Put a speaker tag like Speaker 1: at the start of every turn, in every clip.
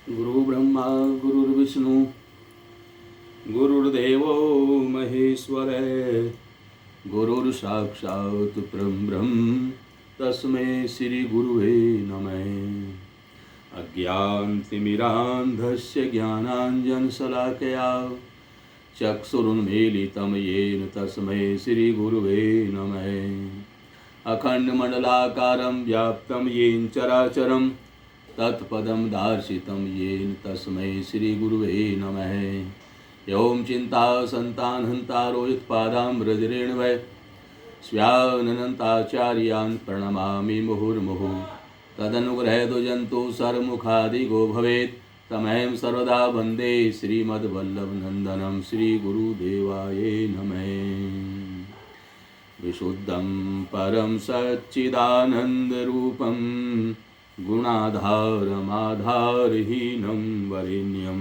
Speaker 1: गुरु ब्रह्मा गुरुर्विष्णु गुरुर्देवो महेश्वर गुरुर्साक्षात् परब्रह्म तस्मै श्री गुरुवे नमः। अज्ञानतिमिरान्धस्य ज्ञानाञ्जनशलाकया चक्षुरुन्मीलितं येन तस्मै श्री गुरुवे नमः। अखण्डमण्डलाकारं व्याप्तं येन चराचरं तत्पदं दर्शितं येन तस्मै श्री गुरुवे नमः। ओम चिंता संतानहंतारो उत्पादाम्रजरेण वै स्व्यानन्ताचार्यान् प्रणमामि मुहुर्मुहुः। तदनुग्रहेतो जन्तु सर्वमुखादिगो भवेत् तमहं सर्वदा वन्दे श्रीमद्वल्लभनन्दनं श्रीगुरुदेवाय नमः। विशुद्धं परं सच्चिदानन्दरूपं गुणाधारमाधारहीनं वरेण्यं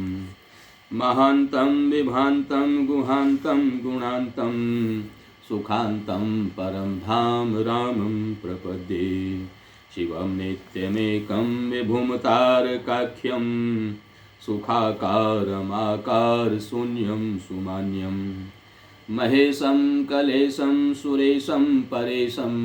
Speaker 1: महान्तं विभान्तं गुहान्तं गुणान्तं सुखान्तं परं धाम रामं प्रपद्ये। शिवं नित्यमेकं विभुमतारकाख्यं सुखाकारमाकारशून्यं सुमान्यं महेशं कलेशं सुरेशं परेशं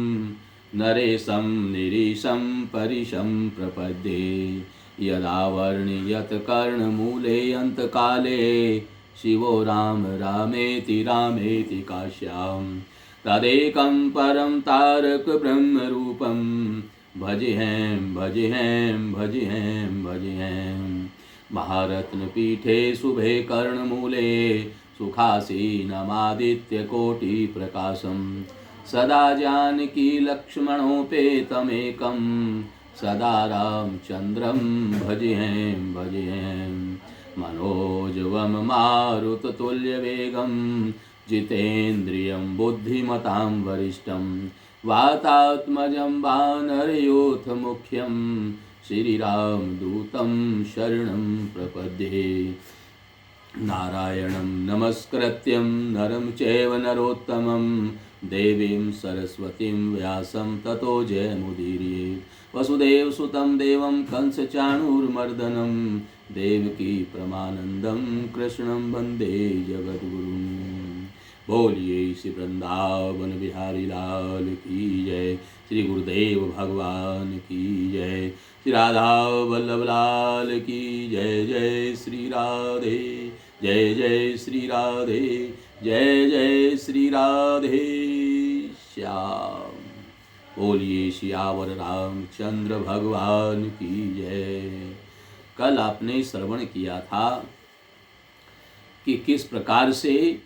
Speaker 1: नरेशं निरीशं परिशं प्रपद्ये। यदा वर्ण्यत कर्णमूले अन्तकाले शिवो राम रामेति रामेति काश्यां तदेकं परं तारक ब्रह्मरूपं भजेऽहं भजेऽहं भजेऽहं भजेऽहं। महारत्नपीठे शुभे कर्णमूले सुखासीनमादित्यकोटिप्रकाशं सदा जानकी लक्ष्मणोपेतमेकं सदा रामचन्द्रं भजेऽहं भजेऽहं। मनोजवं मारुततुल्यवेगं जितेन्द्रियं बुद्धिमतां वरिष्ठं वातात्मजं वानरयूथमुख्यं श्रीरामदूतं शरणं प्रपद्ये। नारायणं नमस्कृत्यं नरं चैव नरोत्तमं देवीं सरस्वतीं व्यासं ततो जयमुदीरये। वसुदेवसुतं देवं कंसचाणूरमर्दनं देवकी परमानन्दं कृष्णं वन्दे जगद्गुरुं। बोलिए श्री वृंदावन बिहारी लाल की जय, श्री गुरुदेव भगवान की जय, श्री राधा वल्लभ लाल की जय। जय श्री राधे जय जय श्री राधे जय जय श्री राधे श्याम। बोलिए सियावर रामचंद्र भगवान की जय। कल आपने श्रवण किया था कि किस प्रकार से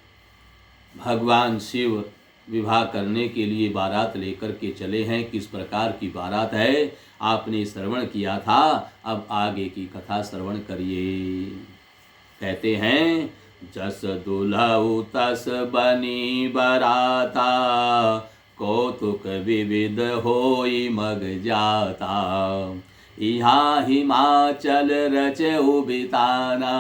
Speaker 1: भगवान शिव विवाह करने के लिए बारात लेकर के चले हैं, किस प्रकार की बारात है आपने श्रवण किया था। अब आगे की कथा श्रवण करिए। कहते हैं जस दुल्हऊ तस बनी बराता कौतुक विविध होई मग जाता। यहाँ हिमाचल रचऊ बिताना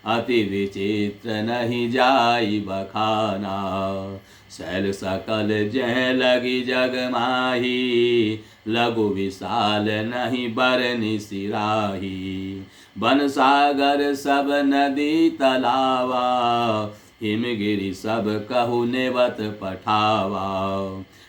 Speaker 1: अति विचित्र नहीं जाई बखाना। शैल सकल जह लगी जग माही लघु विशाल नहीं बरनी सिराही। वन सागर सब नदी तलावा हिमगिरि सब कहु नेवत पठावा।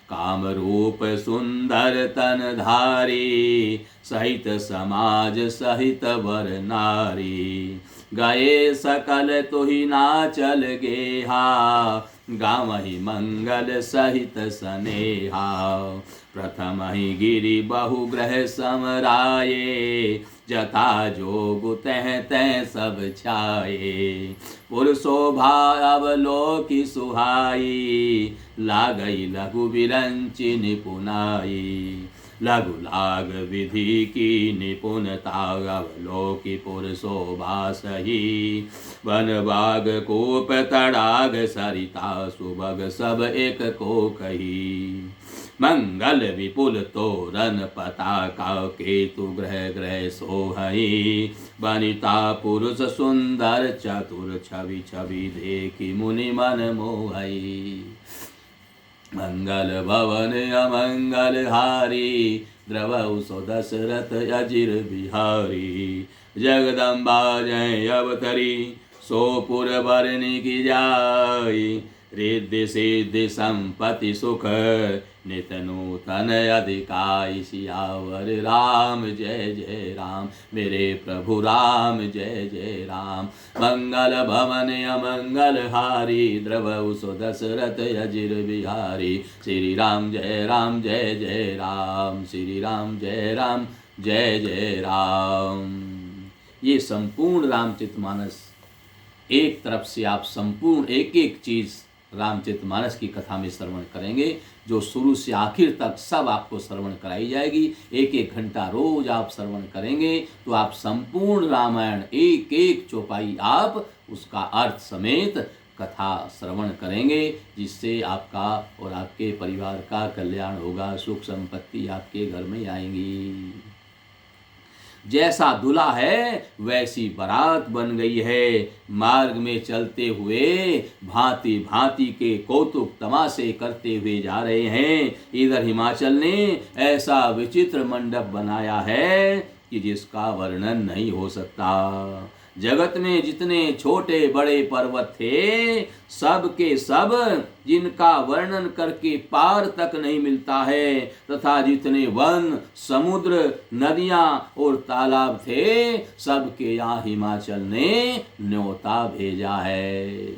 Speaker 1: काम रूप सुंदर तन धारी सहित समाज सहित वर नारी। गए सकल तुहि नाचल गेहा गाँव ही मंगल सहित सनेहा। प्रथम ही गिरि बहुग्रह समराये जथा जोग तह तह सब छाये। पुर शोभा अवलोकि सुहाई लागई लघु विरंचि निपुनाई। लघु लाग विधि की निपुणता अवलोकि पुर शोभा सही। वन बाग कूप तड़ाग सरिता सुभग सब एक को कही। मंगल विपुल तोरण पताका केतु ग्रह ग्रह सोहई। वनिता पुरुष सुंदर चतुर छवि छवि देखी मुनि मन मोहई। मंगल भवन अमंगल हारी द्रवौ सो दशरथ अजिर बिहारी। जगदम्बा जय अवतरी सोपुर बरनी की जाई। रिद्धि सिद्धि संपत्ति सुख नित नूतन अधिकाई। सियावर राम जय जय राम, मेरे प्रभु राम जय जय राम। मंगल भवन अमंगल हारी द्रवौ सो दशरथ अजिर बिहारी। श्री राम जय जय राम, श्री राम जय जय राम। ये संपूर्ण रामचरितमानस, एक तरफ से आप संपूर्ण एक एक चीज रामचरितमानस की कथा में श्रवण करेंगे, जो शुरू से आखिर तक सब आपको श्रवण कराई जाएगी। एक एक घंटा रोज आप श्रवण करेंगे तो आप संपूर्ण रामायण एक एक चौपाई आप उसका अर्थ समेत कथा श्रवण करेंगे, जिससे आपका और आपके परिवार का कल्याण होगा, सुख संपत्ति आपके घर में आएंगी। जैसा दूल्हा है वैसी बारात बन गई है। मार्ग में चलते हुए भांति भांति के कौतुक तमाशे करते हुए जा रहे हैं। इधर हिमाचल ने ऐसा विचित्र मंडप बनाया है कि जिसका वर्णन नहीं हो सकता। जगत में जितने छोटे बड़े पर्वत थे, सब के सब जिनका वर्णन करके पार तक नहीं मिलता है, तथा जितने वन समुद्र नदियां और तालाब थे, सबके यहाँ हिमाचल ने न्योता भेजा है।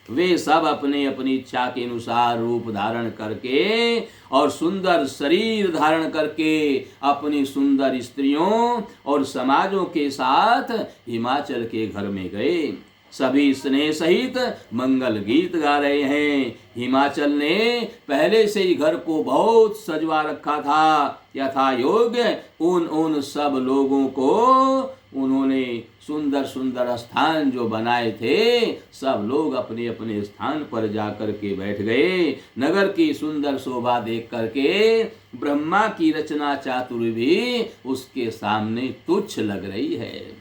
Speaker 1: वे सब अपने अपनी इच्छा के अनुसार रूप धारण करके और सुंदर शरीर धारण करके अपनी सुंदर स्त्रियों और समाजों के साथ हिमाचल के घर में गए। सभी स्नेह सहित मंगल गीत गा रहे हैं। हिमाचल ने पहले से ही घर को बहुत सजवा रखा था। यथा योग्य उन सब लोगों को उन्होंने सुंदर सुंदर स्थान जो बनाए थे, सब लोग अपने अपने स्थान पर जाकर के बैठ गए। नगर की सुंदर शोभा देख करके ब्रह्मा की रचना चातुर्य भी उसके सामने तुच्छ लग रही है।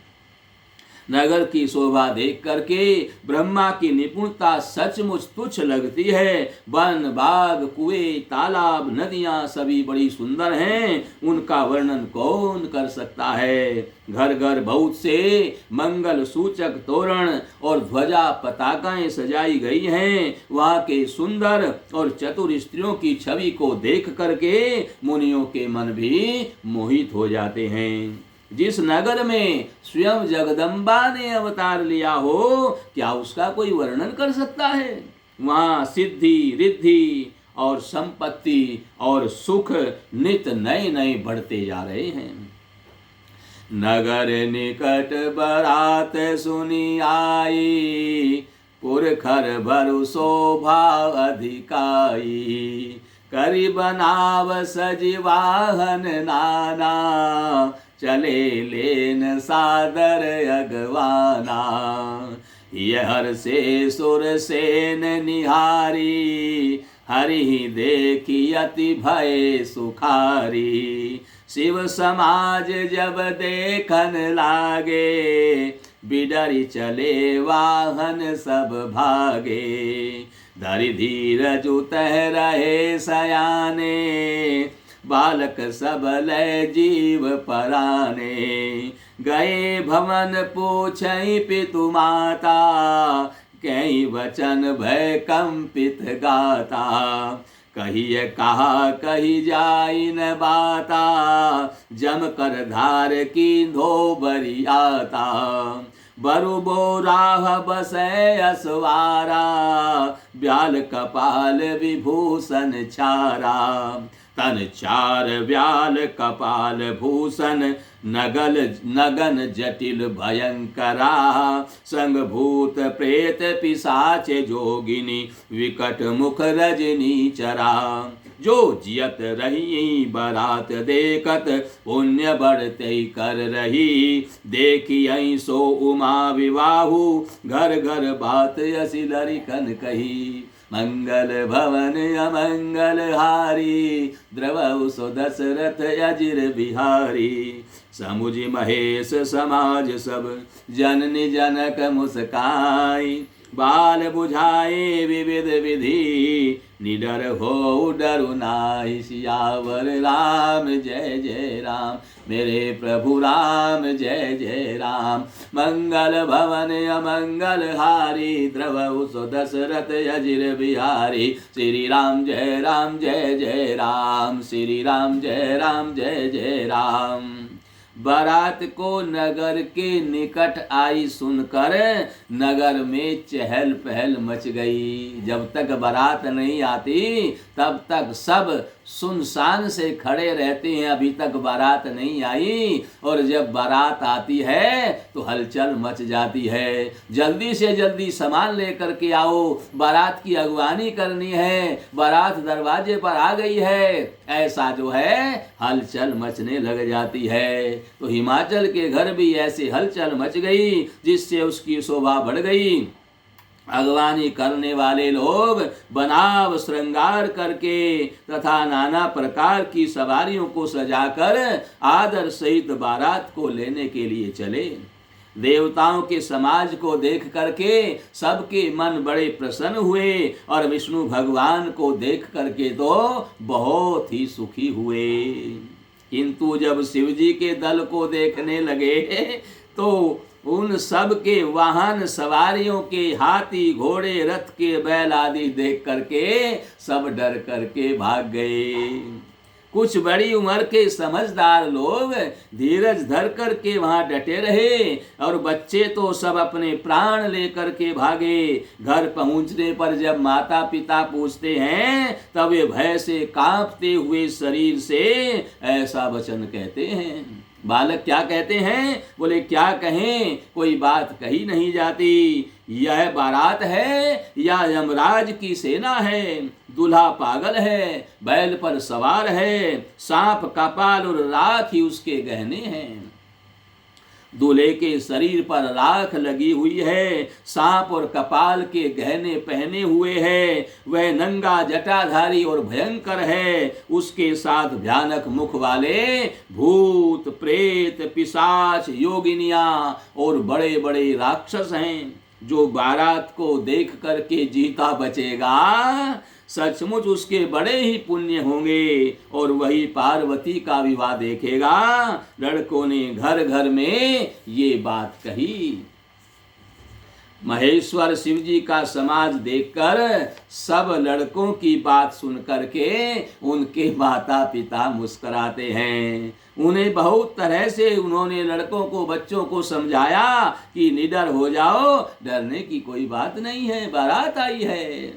Speaker 1: नगर की शोभा देख करके ब्रह्मा की निपुणता सचमुच तुच्छ लगती है। वन बाग कुएं तालाब नदियां सभी बड़ी सुंदर हैं, उनका वर्णन कौन कर सकता है। घर घर बहुत से मंगल सूचक तोरण और ध्वजा पताकाएं सजाई गई हैं। वहां के सुंदर और चतुर स्त्रियों की छवि को देख करके मुनियों के मन भी मोहित हो जाते हैं। जिस नगर में स्वयं जगदम्बा ने अवतार लिया हो, क्या उसका कोई वर्णन कर सकता है। वहां सिद्धि रिद्धि और संपत्ति और सुख नित नए नए बढ़ते जा रहे हैं। नगर निकट बरात सुनी आई, पुरखर भरु शोभा अधिकाई। करी बनाव सजीवाहन नाना, चले लेन सादर अगवाना। यहर से सुर सेन निहारी, हरि देखी अति भय सुखारी। शिव समाज जब देखन लागे, बिडरी चले वाहन सब भागे। धरि धीरज उतह रहे सयाने, बालक सबल जीव पराने। गए भवन पूछई पितु माता, कई वचन भय कंपित गाता। कहिए कहा कही जाई न बाता, जम कर धार की धो बरी आता। बरु बोराह बसै असवारा, ब्याल कपाल विभूषण छारा। तन चार व्याल कपाल भूषण, नगन जटिल भयंकरा। संग भूत प्रेत पिशाच जोगिनी, विकट मुख रजनी चरा। जो जियत रही बरात देखत, पुण्य बढ़ते कर रही। देखिए सो उमा विवाहु, घर घर बात असी लरिकन कही। मंगल भवन अमंगल हारी, द्रवौ सो दशरथ अजिर बिहारी। समुझ महेश समाज सब, जननी जनक मुस्काई। बाल बुझाए विविध विधि, निडर हो डरु नाहि। सियावर राम जय जय राम, मेरे प्रभु राम जय जय राम। मंगल भवन अमंगल हारी, द्रवहु सो दशरथ अजिर बिहारी। श्री राम जय जय राम, श्री राम जय जय राम। बारात को नगर के निकट आई सुनकर नगर में चहल पहल मच गई। जब तक बारात नहीं आती तब तक सब सुनसान से खड़े रहते हैं, अभी तक बारात नहीं आई। और जब बारात आती है तो हलचल मच जाती है। जल्दी से जल्दी सामान लेकर के आओ, बारात की अगवानी करनी है, बारात दरवाजे पर आ गई है, ऐसा जो है हलचल मचने लग जाती है। तो हिमाचल के घर भी ऐसे हलचल मच गई जिससे उसकी शोभा बढ़ गई। अगवानी करने वाले लोग बनाव श्रृंगार करके तथा नाना प्रकार की सवारियों को सजाकर आदर सहित बारात को लेने के लिए चले। देवताओं के समाज को देख करके सबके मन बड़े प्रसन्न हुए और विष्णु भगवान को देख करके तो बहुत ही सुखी हुए। किंतु जब शिव जी के दल को देखने लगे तो उन सब के वाहन सवारियों के हाथी घोड़े रथ के बैल आदि देख करके सब डर करके भाग गए। कुछ बड़ी उम्र के समझदार लोग धीरज धर करके वहां डटे रहे और बच्चे तो सब अपने प्राण लेकर के भागे। घर पहुंचने पर जब माता पिता पूछते हैं तब वे भय से कांपते हुए शरीर से ऐसा वचन कहते हैं। बालक क्या कहते हैं? बोले क्या कहें, कोई बात कही नहीं जाती। यह बारात है या यमराज की सेना है? दूल्हा पागल है, बैल पर सवार है, सांप कपाल और राख ही उसके गहने हैं। दूल्हे के शरीर पर राख लगी हुई है, सांप और कपाल के गहने पहने हुए है, वह नंगा जटाधारी और भयंकर है। उसके साथ भयानक मुख वाले भूत प्रेत पिशाच योगिनियां और बड़े बड़े राक्षस हैं। जो बारात को देख करके जीता बचेगा सचमुच उसके बड़े ही पुण्य होंगे और वही पार्वती का विवाह देखेगा। लड़कों ने घर घर में ये बात कही। महेश्वर शिव जी का समाज देखकर सब लड़कों की बात सुन करके उनके माता पिता मुस्कुराते हैं। उन्हें बहुत तरह से उन्होंने लड़कों को बच्चों को समझाया कि निडर हो जाओ, डरने की कोई बात नहीं है, बारात आई है।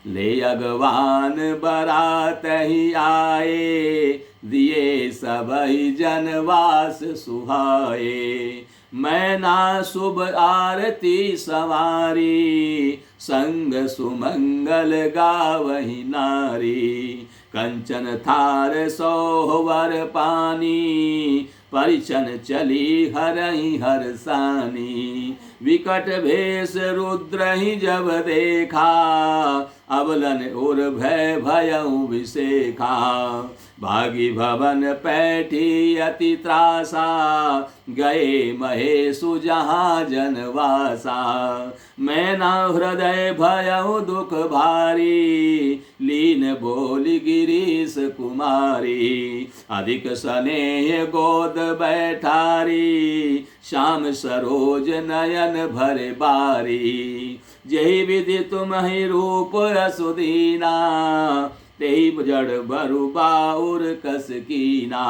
Speaker 1: ले अगवान बारात ही आए, दिए सबहि जनवास सुहाए। मैं ना शुभ आरती सवारी, संग सुमंगल गावही नारी। कंचन थार सोहवर पानी, परिछन चली हरहि हरसानी। विकट भेष रुद्र ही जब देखा, अबलन और भय भयउ विशेखा। भागी भवन पैठी अति त्रासा, गए महेशु जहाँ जनवासा। मैं ना हृदय भयउ दुख भारी, लीन बोली गिरीश कुमारी। अधिक स्नेह गोद बैठारी, श्याम सरोज नयन भर बारी। जही विधि तुम ही रूप असुदीना, तेहि जड़ बरु बाउर कस कीना।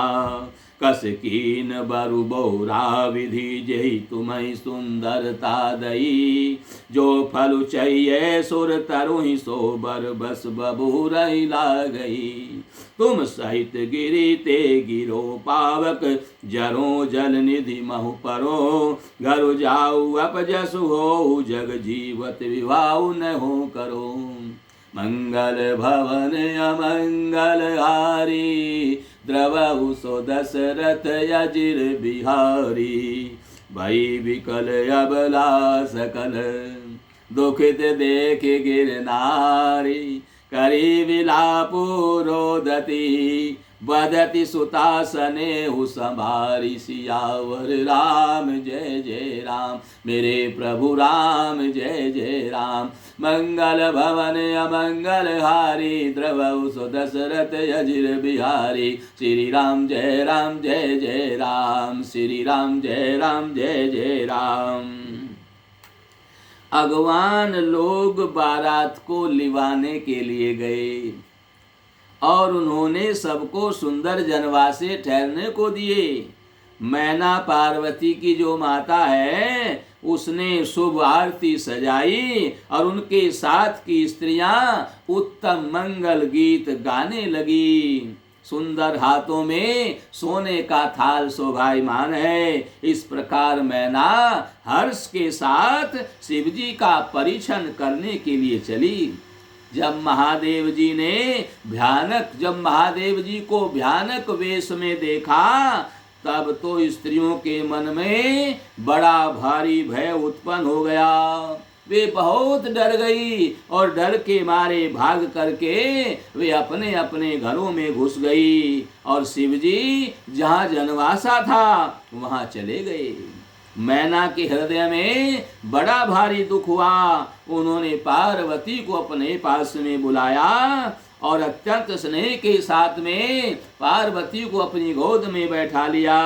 Speaker 1: कस कीन बरु बहुरा विधि, जही तुम्हें सुंदरता दई। जो फल चाहिए सुर तरुहि, सो बर बस बबूरहि लागई। तुम सहित गिरी ते गिरो पावक, जरो जल निधि महु परो। घर जाऊ अपजसु हो, जग जीवत विवाह न हो करो। मंगल भवन अमंगल हारी, द्रवहु सो दशरथ अजिर बिहारी। भई विकल अबला सकल, दुखित देख गिर नारी। करी विलापु रोदती, बदति सुतासने हु संभारी सियावर राम जय जय राम, मेरे प्रभु राम जय जय राम। मंगल भवन अमंगल हारी, द्रवहु सो दशरथ अजिर बिहारी। श्री राम जय जय राम, श्री राम जय जय राम। अगवान लोग बारात को लिवाने के लिए गए और उन्होंने सबको सुंदर जनवासे ठहरने को दिए। मैना पार्वती की जो माता है उसने शुभ आरती सजाई और उनके साथ की स्त्रियां उत्तम मंगल गीत गाने लगी। सुंदर हाथों में सोने का थाल शोभायमान है। इस प्रकार मैना हर्ष के साथ शिवजी का परीक्षण करने के लिए चली। जब महादेव जी को भयानक वेश में देखा तब तो स्त्रियों के मन में बड़ा भारी भय उत्पन्न हो गया। वे बहुत डर गई और डर के मारे भाग करके वे अपने अपने घरों में घुस गई और शिवजी जहाँ जनवासा था वहाँ चले गए। मैना के हृदय में बड़ा भारी दुख हुआ। उन्होंने पार्वती को अपने पास में बुलाया और अत्यंत स्नेह के साथ में पार्वती को अपनी गोद में बैठा लिया।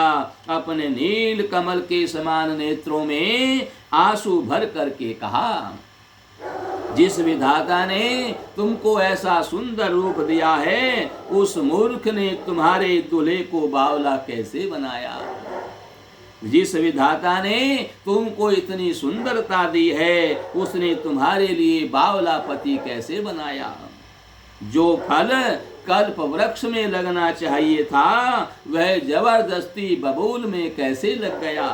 Speaker 1: अपने नील कमल के समान नेत्रों में आंसू भर करके कहा, जिस विधाता ने तुमको ऐसा सुंदर रूप दिया है उस मूर्ख ने तुम्हारे दूल्हे को बावला कैसे बनाया। जिस विधाता ने तुमको इतनी सुंदरता दी है उसने तुम्हारे लिए बावला पति कैसे बनाया। जो फल कल्प वृक्ष में लगना चाहिए था वह जबरदस्ती बबूल में कैसे लग गया।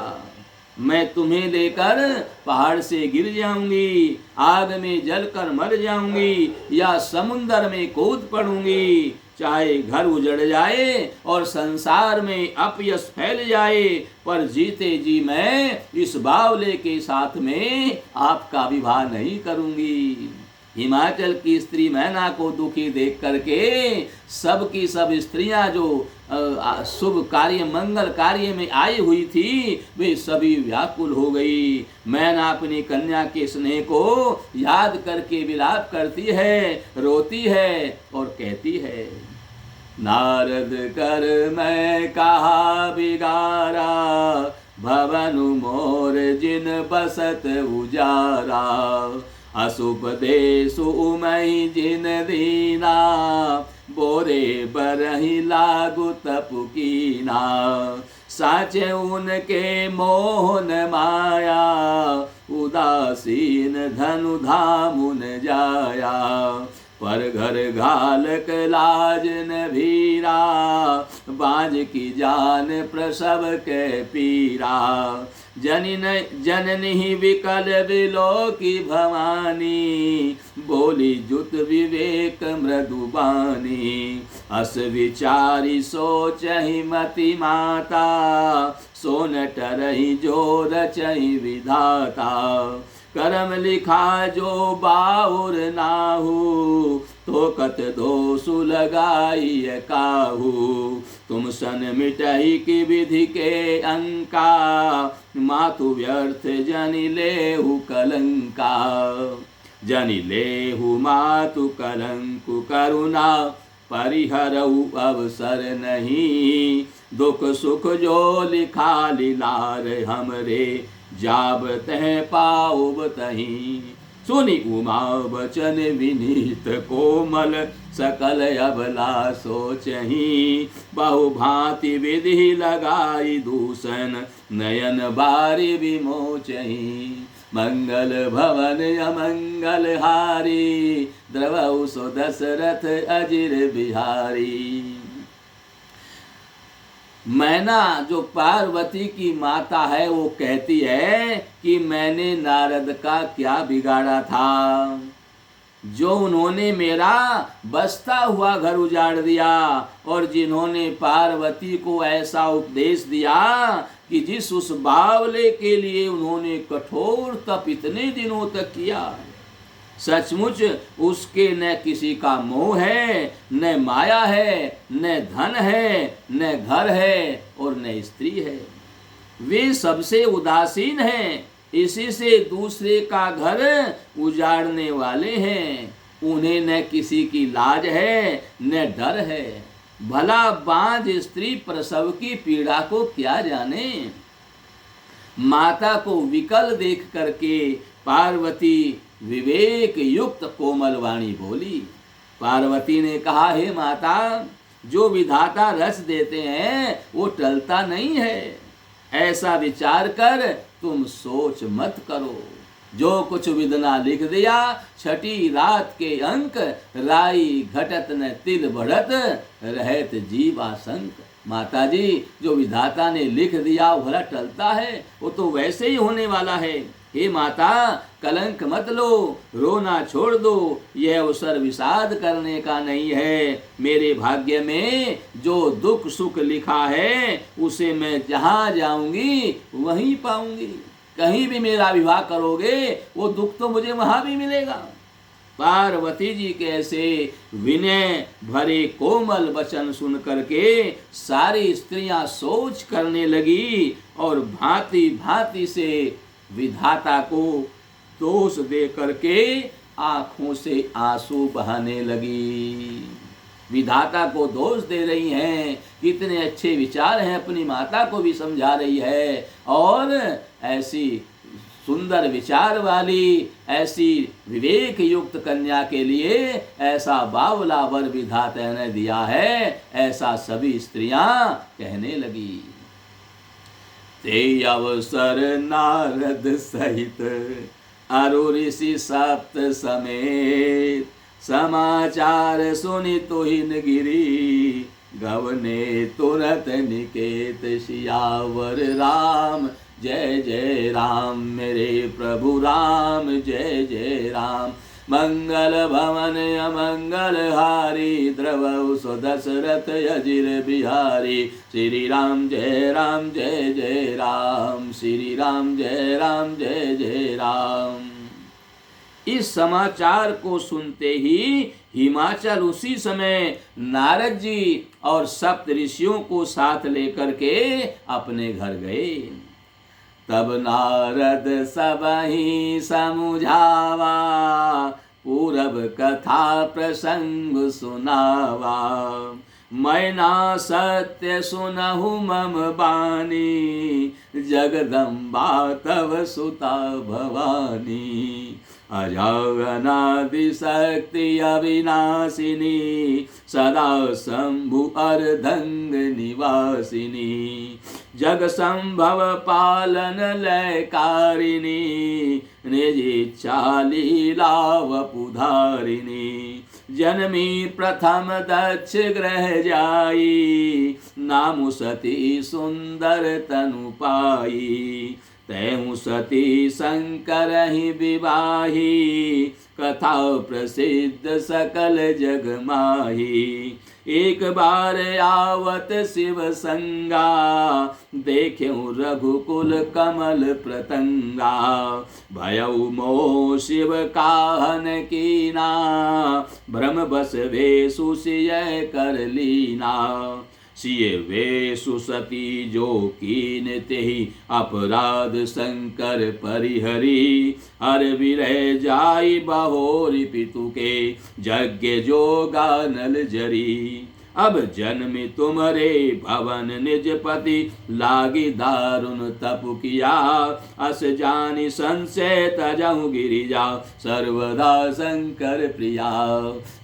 Speaker 1: मैं तुम्हें लेकर पहाड़ से गिर जाऊंगी, आग में जलकर मर जाऊंगी या समुंदर में कूद पड़ूंगी। चाहे घर उजड़ जाए और संसार में अपयश फैल जाए, पर जीते जी मैं इस बावले के साथ में आपका विवाह नहीं करूंगी। हिमाचल की स्त्री मैना को दुखी देख करके सब की सब स्त्रियां जो शुभ कार्य मंगल कार्य में आई हुई थी वे सभी व्याकुल हो गई। मैना अपनी कन्या के स्नेह को याद करके विलाप करती है, रोती है और कहती है, नारद कर मैं कहा बिगारा, भवनु मोर जिन बसत उजारा। अशुभ देशु मई जिन दीना, बोरे बरही लागु तपुकीना। साचे उनके मोहन माया, उदासीन धनु धामुन जाया। पर घर घालक लाज न भीरा, बाज की जान प्रसव के पीरा। जननी विकल विलो की भवानी, बोली जुत विवेक मृदुबानी। अस विचारी सोचहि मति माता, सोन टरहि जो रचहि विधाता। करम लिखा जो बाउर नाहू, तो कत दोषु लगाई काहू। तुम सन मिटही की विधि के अंका, मातु व्यर्थ जनि लेहु कलंका। जनि लेहु मातु कलंकु करुणा, परिहरऊ अवसर नहीं। दुख सुख जो लिखा लीलार हमरे, जाब तह पाओ तहीं। सुनी उमा बचन विनीत कोमल, सकल अबला सोचही। बहु भांति विधि लगाई दूषण, नयन बारी विमोचही। मंगल भवन अमंगल हारी, द्रवहु सो दशरथ अजिर बिहारी। मैना जो पार्वती की माता है वो कहती है कि मैंने नारद का क्या बिगाड़ा था, जो उन्होंने मेरा बसता हुआ घर उजाड़ दिया और जिन्होंने पार्वती को ऐसा उपदेश दिया कि जिस उस बावले के लिए उन्होंने कठोर तप इतने दिनों तक किया। सचमुच उसके न किसी का मोह है, न माया है, न धन है, न घर है और न स्त्री है। वे सबसे उदासीन हैं, इसी से दूसरे का घर उजाड़ने वाले हैं। उन्हें न किसी की लाज है न डर है। भला बांझ स्त्री प्रसव की पीड़ा को क्या जाने। माता को विकल देख करके पार्वती विवेक युक्त कोमल वाणी बोली। पार्वती ने कहा, हे माता, जो विधाता रच देते हैं वो टलता नहीं है। ऐसा विचार कर तुम सोच मत करो। जो कुछ विदना लिख दिया, छठी रात के अंक, राई घटत न तिल बढ़त, रहत जीव आशंक। माता जी, जो विधाता ने लिख दिया भला टलता है, वो तो वैसे ही होने वाला है। हे माता, कलंक मत लो, रोना छोड़ दो, यह अवसर विषाद करने का नहीं है। मेरे भाग्य में जो दुख सुख लिखा है उसे मैं जहाँ जाऊंगी वहीं पाऊंगी। कहीं भी मेरा विवाह करोगे वो दुख तो मुझे वहां भी मिलेगा। पार्वती जी के ऐसे विनय भरे कोमल वचन सुन करके सारी स्त्रियां सोच करने लगी और भांति भांति से विधाता को दोष दे करके आंखों से आंसू बहाने लगी। विधाता को दोष दे रही हैं, कितने अच्छे विचार हैं, अपनी माता को भी समझा रही है। और ऐसी सुंदर विचार वाली, ऐसी विवेक युक्त कन्या के लिए ऐसा बावला वर विधाता ने दिया है, ऐसा सभी स्त्रियां कहने लगी। ते अवसर नारद सहित अरु ऋषि सप्त समेत, समाचार सुनि तुहिन गिरी, गवने तुरत निकेत सियावर राम। जय जय राम, मेरे प्रभु राम, जय जय राम। मंगल भवन अमंगल हारी, द्रवौ सो दशरथ अजिर बिहारी। श्री राम जय राम, जय जय राम, श्री राम जय राम, जय जय राम। इस समाचार को सुनते ही हिमाचल उसी समय नारद जी और सप्त ऋषियों को साथ लेकर के अपने घर गए। तब नारद सबहि समुझावा, पूरब कथा प्रसंग सुनावा। मैना सत्य सुनहु मम बानी, जगदम्बा तव सुता भवानी। अजागनादि शक्ति अविनाशिनी, सदा शंभु अर्धंग निवासिनी। जग संभव पालन लयकारिणी, निज इच्छा लीला वपुधारिणी। जन्मी प्रथम दक्ष ग्रह जाई, नामु सती सुंदर तनु पाई। तैहु सती शंकर ही विवाही, कथा प्रसिद्ध सकल जग माही। एक बार आवत शिव संगा, देख्यु रघुकुल कमल प्रतंगा। भयउ मोह शिव काहन कीना, भ्रम बस वेशु सिय कर लीना। सिय वेशु सती जो कीन तेहि, अपराध शंकर परिहरी। हर विरह जाई बहोरी पितु के, यज्ञ जोगा नल जरी। अब जन्मी तुम्हारे भवन निज पति, लागी दारुण तप किया। अस जानी संशय तजहु गिरिजा, सर्वदा शंकर प्रिया।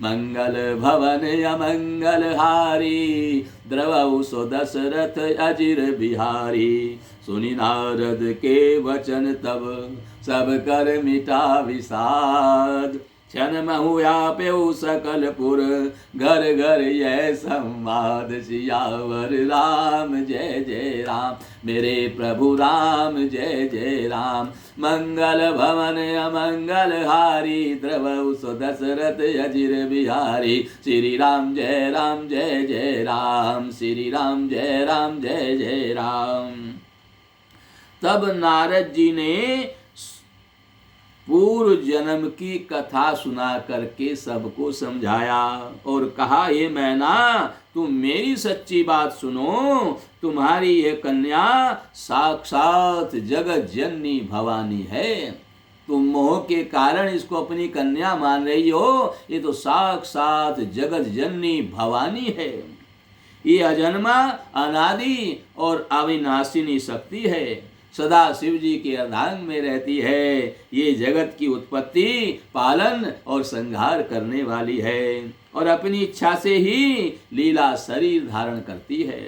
Speaker 1: मंगल भवन अमंगल हारी, द्रवौ सो दशरथ अजिर बिहारी। सुनि नारद के वचन तब, सब कर मिटा विषाद। क्षण महु व्याप्यौ सकल पुर, घर घर यह संवाद। सियावर राम जय जय राम, मेरे प्रभु राम जय जय राम। मंगल भवन अमंगल हारी, द्रवौ सो दशरथ अजिर बिहारी। श्री राम जय राम, जय जय राम, श्री राम जय राम, जय जय राम। तब नारद जी ने पूर्व जन्म की कथा सुना करके सबको समझाया और कहा, ये मैना तुम मेरी सच्ची बात सुनो, तुम्हारी ये कन्या साक्षात जगत जननी भवानी है। तुम मोह के कारण इसको अपनी कन्या मान रही हो, ये तो साक्षात जगत जननी भवानी है। ये अजन्मा, अनादि और अविनाशिनी शक्ति है, सदा शिव जी के अर्धांग में रहती है। ये जगत की उत्पत्ति, पालन और संहार करने वाली है और अपनी इच्छा से ही लीला शरीर धारण करती है।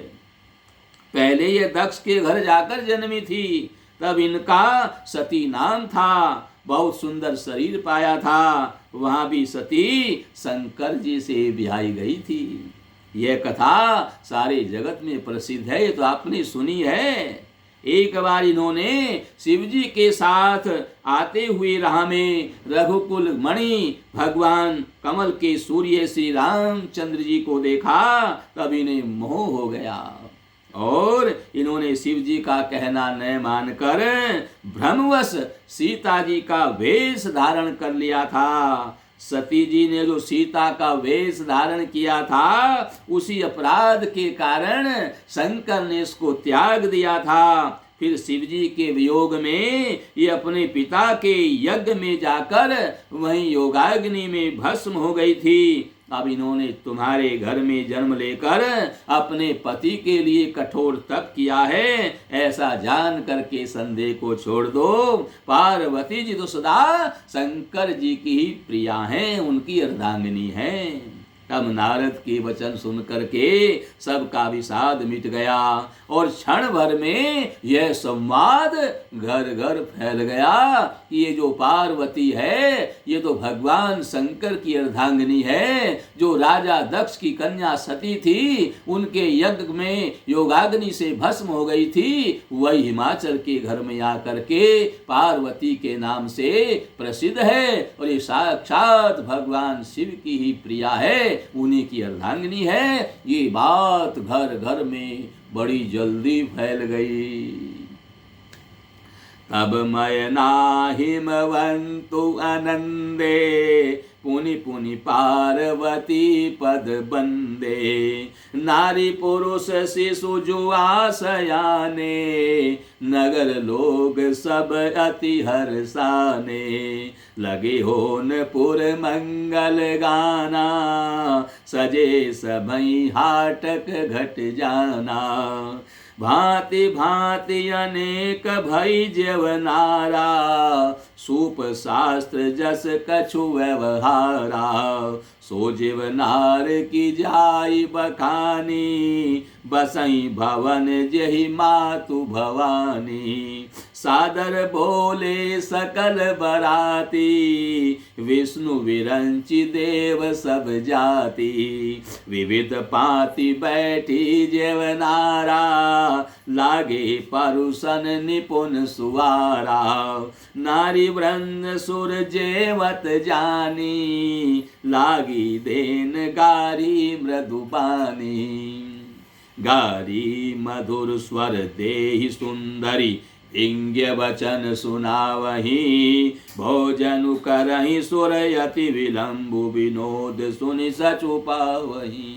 Speaker 1: पहले ये दक्ष के घर जाकर जन्मी थी, तब इनका सती नाम था। बहुत सुंदर शरीर पाया था, वहां भी सती शंकर जी से ब्याही गई थी। यह कथा सारे जगत में प्रसिद्ध है, ये तो आपने सुनी है। एक बार इन्होंने शिव जी के साथ आते हुए राह में रघुकुल मणि भगवान कमल के सूर्य श्री रामचंद्र जी को देखा, तब इन्हें मोह हो गया और इन्होंने शिव जी का कहना न मानकर भ्रमवश सीता जी का वेश धारण कर लिया था। सती जी ने जो सीता का वेश धारण किया था, उसी अपराध के कारण शंकर ने इसको त्याग दिया था। फिर शिव जी के वियोग में ये अपने पिता के यज्ञ में जाकर वहीं योगाग्नि में भस्म हो गई थी। अब इन्होंने तुम्हारे घर में जन्म लेकर अपने पति के लिए कठोर तप किया है, ऐसा जान करके संदेह को छोड़ दो। पार्वती जी तो सदा शंकर जी की ही प्रिया हैं, उनकी अर्धांगिनी हैं। तब नारद के वचन सुन करके सबका विषाद मिट गया और क्षण भर में यह संवाद घर घर फैल गया कि ये जो पार्वती है, ये तो भगवान शंकर की अर्धांगिनी है। जो राजा दक्ष की कन्या सती थी, उनके यज्ञ में योगाग्नि से भस्म हो गई थी, वही हिमाचल के घर में आकर के पार्वती के नाम से प्रसिद्ध है और ये साक्षात भगवान शिव की ही प्रिया है, उन्हीं की अर्धांगिनी है। ये बात घर घर में बड़ी जल्दी फैल गई। तब मयना हिमवंतु आनंदे, पुनि पुनि पार्वती पद बंदे। नारी पुरुष शिशु जो आसयाने, नगर लोग सब अति हर्षाने। लगे होन पुर मंगल गाना, सजे सबई हाटक घट जाना। भांति भांति अनेक भई जेवनारा, सूप शास्त्र जस कछु व्यवहारा। सो जीवनार की जाई बखानी, बसई भवन जहि मातु भवानी। सादर बोले सकल बराती, विष्णु विरंचि देव सब जाति। विविध पाति बैठी जेवनारा, लागे परुषन निपुण सुवारा। नारी वृंद सुर जेवत जानी, लागी देन गारी मृदुबानी। गारी मधुर स्वर देहि सुंदरी, इंग्य वचन सुनावही। भोजन करहि सुर यति विलंबु, विनोद सुनि सचुपावही।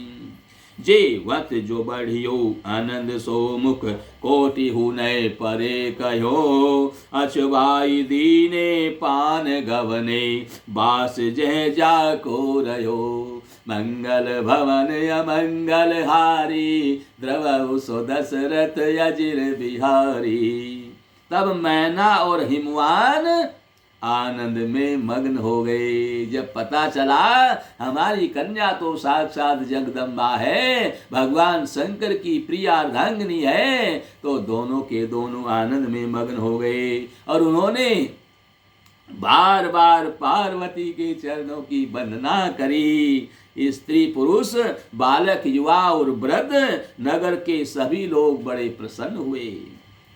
Speaker 1: जेवत जो बढ़ियो आनंद सो मुख, कोटि हुनय परे कहो। अछवाई दीने पान गवने, बास जह जाको रयो। मंगल भवन अमंगल हारी, द्रवहु सो दशरथ अजिर बिहारी। तब मैना और हिमवान आनंद में मग्न हो गए। जब पता चला हमारी कन्या तो साक्षात जगदम्बा है, भगवान शंकर की प्रिया अर्धांगिनी है, तो दोनों के दोनों आनंद में मग्न हो गए और उन्होंने बार बार पार्वती के चरणों की वंदना करी। स्त्री पुरुष बालक युवा और वृद्ध नगर के सभी लोग बड़े प्रसन्न हुए।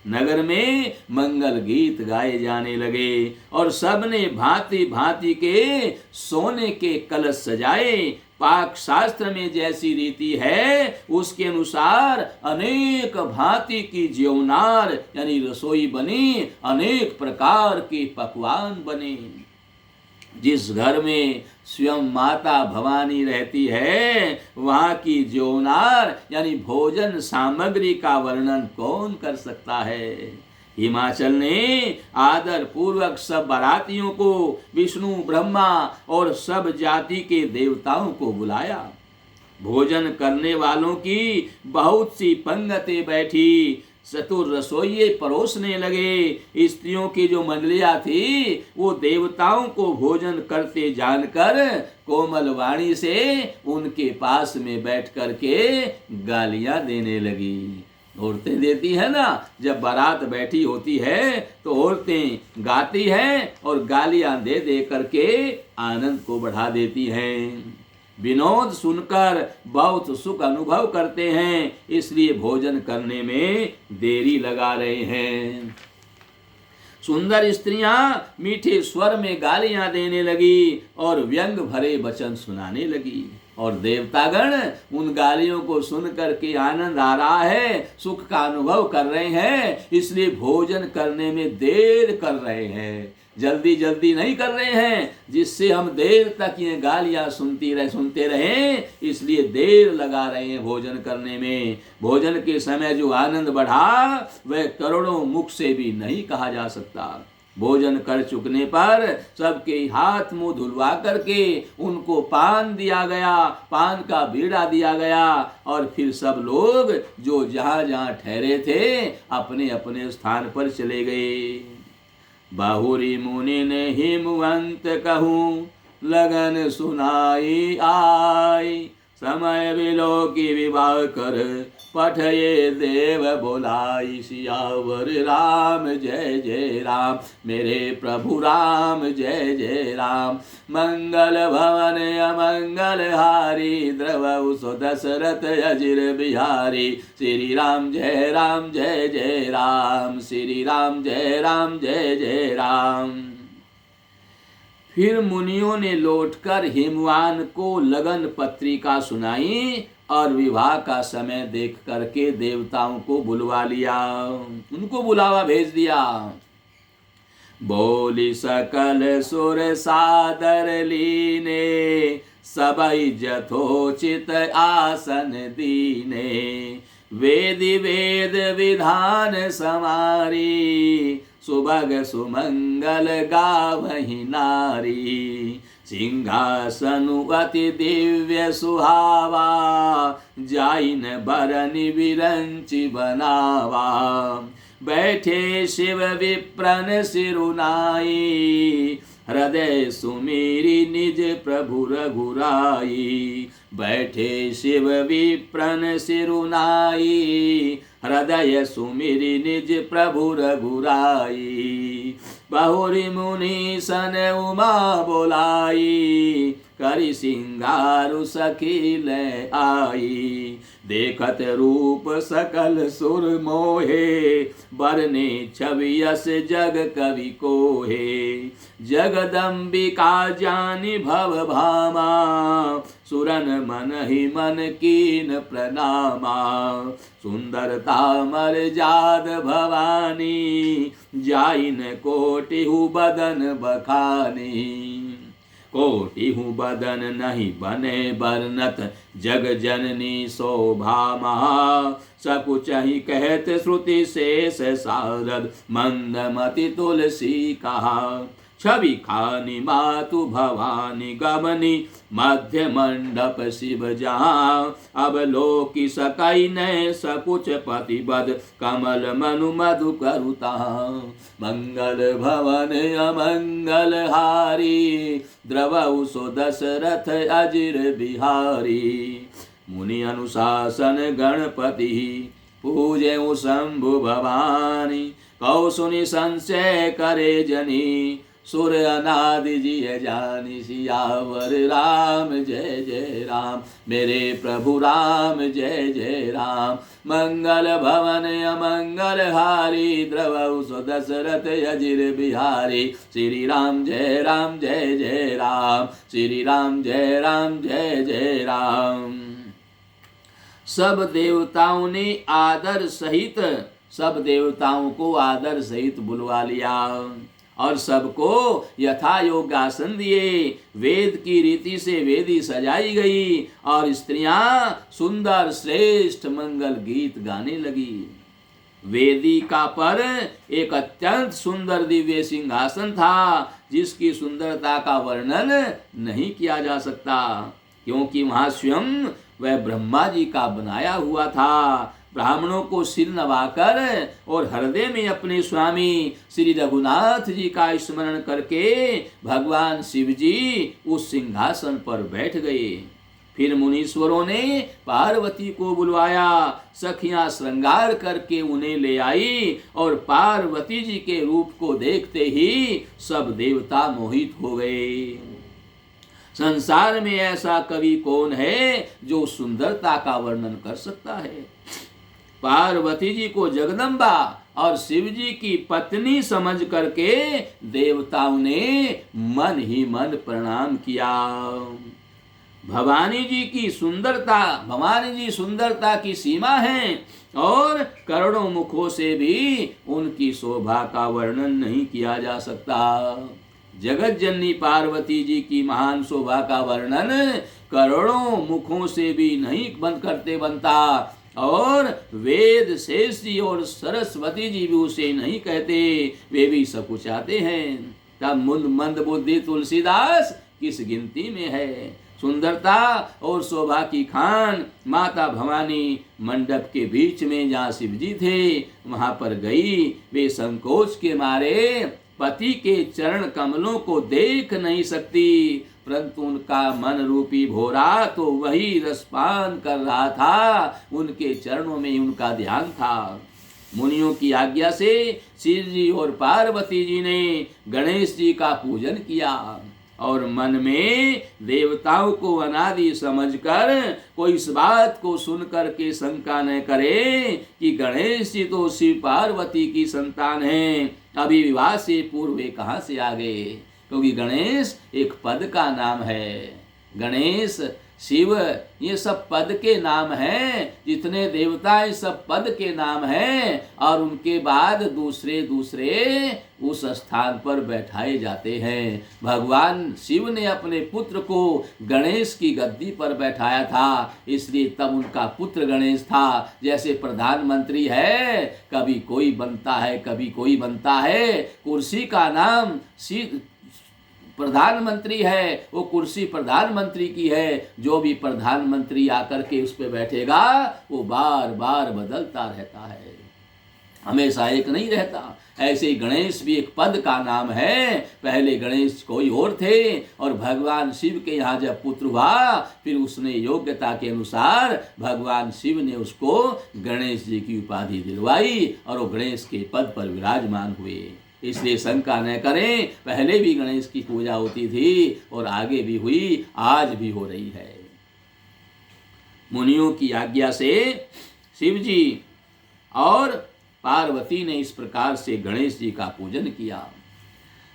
Speaker 1: नगर में मंगल गीत गाए जाने लगे और सबने भांति भांति के सोने के कलश सजाए, पाक शास्त्र में जैसी रीति है उसके अनुसार अनेक भांति की ज्योनार यानी रसोई बनी, अनेक प्रकार के पकवान बने। जिस घर में स्वयं माता भवानी रहती है वहां की ज्योनार यानी भोजन सामग्री का वर्णन कौन कर सकता है। हिमाचल ने आदर पूर्वक सब बारातियों को, विष्णु ब्रह्मा और सब जाति के देवताओं को बुलाया। भोजन करने वालों की बहुत सी पंगतें बैठी, चतुर रसोइये परोसने लगे। स्त्रियों की जो मंडलियां थी वो देवताओं को भोजन करते जानकर कोमल वाणी से उनके पास में बैठ करके गालियां देने लगी। औरतें देती है ना, जब बारात बैठी होती है तो औरतें गाती हैं और गालियां दे दे करके आनंद को बढ़ा देती हैं। विनोद सुनकर बहुत सुख अनुभव करते हैं, इसलिए भोजन करने में देरी लगा रहे हैं। सुंदर स्त्रियां मीठे स्वर में गालियां देने लगी और व्यंग भरे वचन सुनाने लगी, और देवतागण उन गालियों को सुन करके आनंद आ रहा है, सुख का अनुभव कर रहे हैं, इसलिए भोजन करने में देर कर रहे हैं, जल्दी जल्दी नहीं कर रहे हैं, जिससे हम देर तक ये गालियां सुनते रहें, इसलिए देर लगा रहे हैं भोजन करने में। भोजन के समय जो आनंद बढ़ा वह करोड़ों मुख से भी नहीं कहा जा सकता। भोजन कर चुकने पर सबके हाथ मुंह धुलवा करके उनको पान दिया गया, पान का बीड़ा दिया गया, और फिर सब लोग जो जहां जहां ठहरे थे अपने अपने स्थान पर चले गए। बाहुरी मुनि ने हिमवंत कहूँ लगन सुनाई आई, समय बिलो की विवाह कर पठये देव बोलाई। सियावर राम जय जय राम, मेरे प्रभु राम जय जय राम। मंगल भवन अमंगल हारी, द्रवहु सो दशरथ अजिर बिहारी। श्री राम जय जय राम, श्री राम जय जय राम। फिर मुनियों ने लौटकर हिमवान को लगन पत्रिका सुनाई और विवाह का समय देख करके देवताओं को बुलवा लिया, उनको बुलावा भेज दिया। बोली सकल सुर सादर लीने, सबई जथोचित आसन दीने। वेदि वेद विधान समारी, सुभग सुमंगल गावहि नारी। सिंहासनु अति दिव्य सुहावा, जाइन बरनि विरंचि बनावा। बैठे शिव विप्रन सिरुनाई, हृदय सुमेरी निज प्रभु रघुराई। बैठे शिव विप्रन सिरुनाई, हृदय सुमिरि निज प्रभु रघुराई। बहुरी मुनि सन उमा बोलाई, करि सिंगारु सखी आई। देखत रूप सकल सुर मोहे, बरने छवि यस जग कवि कोहे। जगदम्बिका जानि भव भामा, सुरन मन ही मन कीन प्रणामा। सुंदरता मर्याद भवानी, जाइन कोटिहु बदन बखानी। कोटिहु बदन नहीं बने बरनत, जग जननी शोभा महा। सकुचहि कहत श्रुति शेष सारद, मंदमति तुलसी कहा। छवि खानी मातु भवानी गमनी, मध्य मंडप शिव जहाँ। अब लोकी सकई ने सकुच पतिबद, कमल मनु मधु करुता। मंगल भवन अमंगल हारी, द्रवहु सो दशरथ अजिर बिहारी। मुनि अनुशासन गणपति, पूजेउ शंभु भवानी। कौ सुनि संशय करे जनी, सुर अनादि जी है जानी सियावर राम जय जय राम। मेरे प्रभु राम जय जय राम। मंगल भवन अमंगल हारी द्रवहु सो दशरथ अजिर बिहारी। श्री राम जय जय राम। श्री राम जय जय राम। सब देवताओं को आदर सहित बुलवा लिया और सबको यथा योग्य आसन दिए। वेद की रीति से वेदी सजाई गई और स्त्रियां सुंदर श्रेष्ठ मंगल गीत गाने लगी। वेदिका पर एक अत्यंत सुंदर दिव्य सिंहासन था जिसकी सुंदरता का वर्णन नहीं किया जा सकता, क्योंकि वहां स्वयं वह ब्रह्मा जी का बनाया हुआ था। ब्राह्मणों को सिर नवाकर और हृदय में अपने स्वामी श्री रघुनाथ जी का स्मरण करके भगवान शिव जी उस सिंहासन पर बैठ गए। फिर मुनीश्वरों ने पार्वती को बुलवाया। सखियां श्रृंगार करके उन्हें ले आई और पार्वती जी के रूप को देखते ही सब देवता मोहित हो गए। संसार में ऐसा कवि कौन है जो सुंदरता का वर्णन कर सकता है। पार्वती जी को जगदम्बा और शिव जी की पत्नी समझ करके देवताओं ने मन ही मन प्रणाम किया। भवानी जी सुंदरता की सीमा है और करोड़ों मुखों से भी उनकी शोभा का वर्णन नहीं किया जा सकता। जगत जननी पार्वती जी की महान शोभा का वर्णन करोड़ों मुखों से भी नहीं बनता और वेद शेष जी और सरस्वती जी भी उसे नहीं कहते, वे भी सकुचाते हैं। तब मंद बुद्धि तुलसीदास किस गिनती में है। सुंदरता और शोभा की खान माता भवानी मंडप के बीच में जहाँ शिव जी थे वहां पर गई। वे संकोच के मारे पति के चरण कमलों को देख नहीं सकती, परंतु उनका मन रूपी भोरा तो वही रसपान कर रहा था। उनके चरणों में उनका ध्यान था। मुनियों की आज्ञा से शिव जी और पार्वती जी ने गणेश जी का पूजन किया और मन में देवताओं को अनादि समझकर कोई इस बात को सुनकर के शंका न करे कि गणेश जी तो शिव पार्वती की संतान हैं, अभी विवाह से पूर्व वे कहाँ से आ गए। क्योंकि गणेश एक पद का नाम है। गणेश, शिव, ये सब पद के नाम हैं। जितने देवता हैं सब पद के नाम हैं और उनके बाद दूसरे उस स्थान पर बैठाए जाते हैं। भगवान शिव ने अपने पुत्र को गणेश की गद्दी पर बैठाया था, इसलिए तब उनका पुत्र गणेश था। जैसे प्रधानमंत्री है, कभी कोई बनता है कभी कोई बनता है। कुर्सी का नाम प्रधानमंत्री है, वो कुर्सी प्रधानमंत्री की है। जो भी प्रधानमंत्री आकर के उस पर बैठेगा वो बार बार बदलता रहता है, हमेशा एक नहीं रहता। ऐसे ही गणेश भी एक पद का नाम है। पहले गणेश कोई और थे और भगवान शिव के यहाँ जब पुत्र हुआ फिर उसने योग्यता के अनुसार भगवान शिव ने उसको गणेश जी की उपाधि दिलवाई और वो गणेश के पद पर विराजमान हुए। इसलिए शंका न करें, पहले भी गणेश की पूजा होती थी और आगे भी हुई, आज भी हो रही है। मुनियों की आज्ञा से शिव जी और पार्वती ने इस प्रकार से गणेश जी का पूजन किया।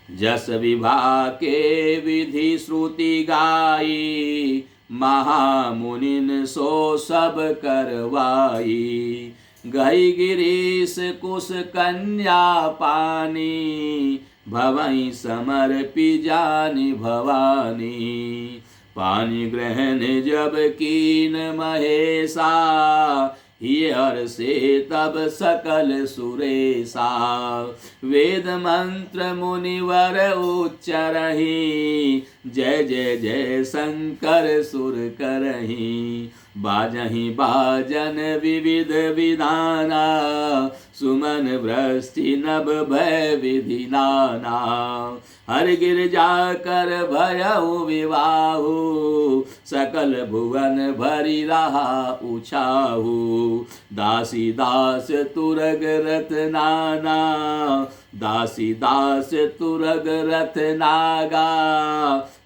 Speaker 1: जस विवाह के विधि श्रुति गाई, महामुनिन सो सब करवाई। गई गिरीश कुश कन्या पानी, भवई समर्पि जानि भवानी। पानी ग्रहण जब कीन महेशा, ये हर्षे तब सकल सुरेशा। वेद मंत्र मुनिवर उच्चरहि, जय जय जय शंकर सुर करहि। बाजहि बाजन विविध विधाना, सुमन वृष्टि नभ भय विधि नाना। हर गिरजा कर भयउ विवाहु, सकल भुवन भरी रहा उछाहु। दासी दास तुरग रथ नाना, दासी दास तुरग रथ नागा।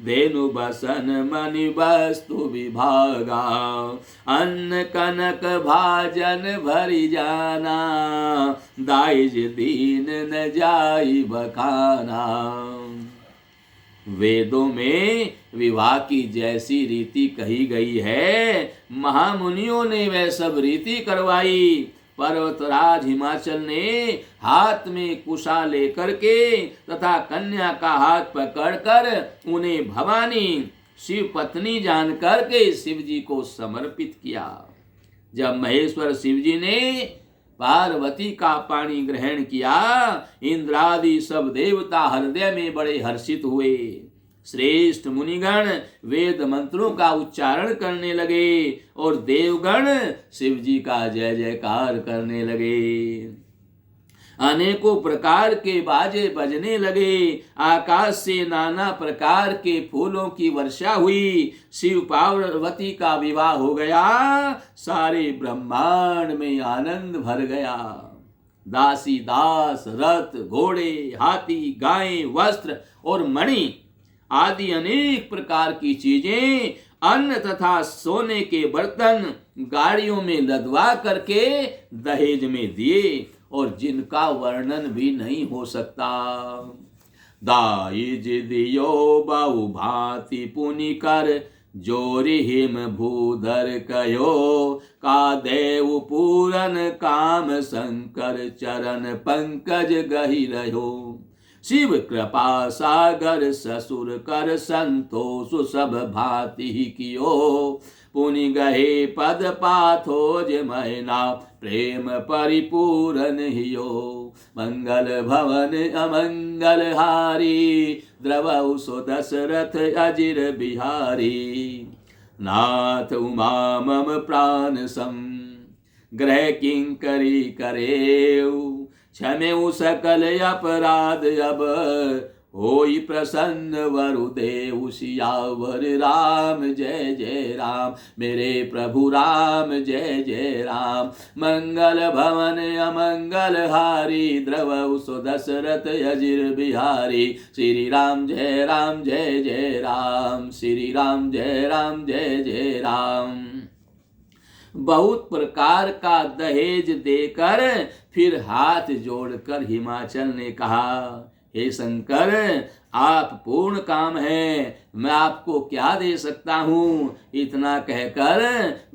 Speaker 1: धेनु बसन मणि वस्तु विभागा, अन्न कनक भाजन भरी जाना। दाइज दीन न जाई बखाना। वेदों में विवाह की जैसी रीति कही गई है, महामुनियों ने वह सब रीति करवाई। पर्वतराज हिमाचल ने हाथ में कुशा लेकर के तथा कन्या का हाथ पकड़कर उन्हें भवानी शिव पत्नी जान करके शिव जी को समर्पित किया। जब महेश्वर शिव जी ने पार्वती का पानी ग्रहण किया, इंद्रादि सब देवता हृदय में बड़े हर्षित हुए। श्रेष्ठ मुनिगण वेद मंत्रों का उच्चारण करने लगे और देवगण शिव जी का जय जयकार करने लगे। अनेकों प्रकार के बाजे बजने लगे। आकाश से नाना प्रकार के फूलों की वर्षा हुई। शिव पार्वती का विवाह हो गया। सारे ब्रह्मांड में आनंद भर गया। दासी दास, रथ, घोड़े, हाथी, गायें, वस्त्र और मणि आदि अनेक प्रकार की चीजें, अन्न तथा सोने के बर्तन गाड़ियों में लदवा करके दहेज में दिए और जिनका वर्णन भी नहीं हो सकता। दाइज दियो बहु भांति पुनि कर, जोरि हिम भूधर कयो। का देव पूरन काम शंकर, चरण पंकज गहि रहो। शिव कृपा सागर ससुर कर, संतोष सब भांति कियो। पुनि गहे पद पाथोज मैना, प्रेम परिपूरन हियो। मंगल भवन अमंगल हारी, द्रवउ सो दशरथ अजिर बिहारी। नाथ उमा मम प्राण सम, ग्रह किंकरी करेऊ। क्षमेउ सकल अपराध अब, होई प्रसन्न वरुदेव। सियावर राम जय जय राम, मेरे प्रभु राम जय जय राम। मंगल भवन अमंगल हारी, द्रवउ सो दशरथ अजिर बिहारी। श्री राम जय राम जय जय राम, श्री राम जय राम जय जय राम। बहुत प्रकार का दहेज देकर फिर हाथ जोड़कर हिमाचल ने कहा, हे शंकर, आप पूर्ण काम है, मैं आपको क्या दे सकता हूँ। इतना कहकर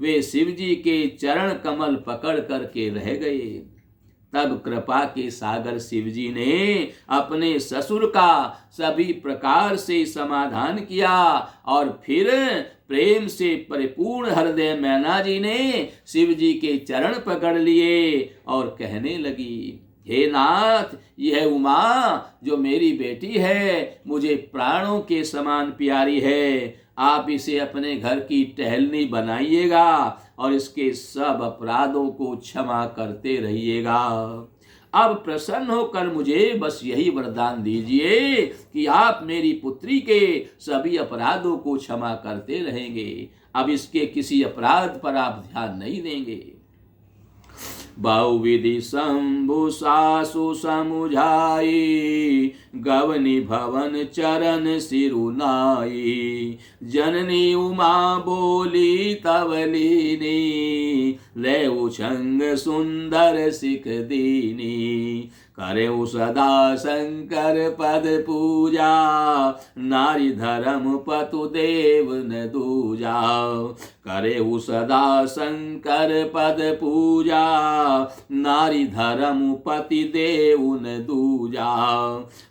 Speaker 1: वे शिव जी के चरण कमल पकड़ करके रह गए। तब कृपा के सागर शिव जी ने अपने ससुर का सभी प्रकार से समाधान किया और फिर प्रेम से परिपूर्ण हृदय मैना जी ने शिव जी के चरण पकड़ लिए और कहने लगी, हे नाथ, यह उमा जो मेरी बेटी है मुझे प्राणों के समान प्यारी है। आप इसे अपने घर की टहलनी बनाइएगा और इसके सब अपराधों को क्षमा करते रहिएगा। अब प्रसन्न होकर मुझे बस यही वरदान दीजिए कि आप मेरी पुत्री के सभी अपराधों को क्षमा करते रहेंगे। अब इसके किसी अपराध पर आप ध्यान नहीं देंगे। बहुविधि शंभु सासु समुझाई, गवनी भवन चरण सिरुनाई। जननी उमा बोली तवलीनी, ले उछंग सुंदर सिख दीनी। करे सदा शंकर पद पूजा, नारी धर्म पतु देव न दूजा। करे सदा शंकर पद पूजा, नारी धर्म पति देव न दूजा।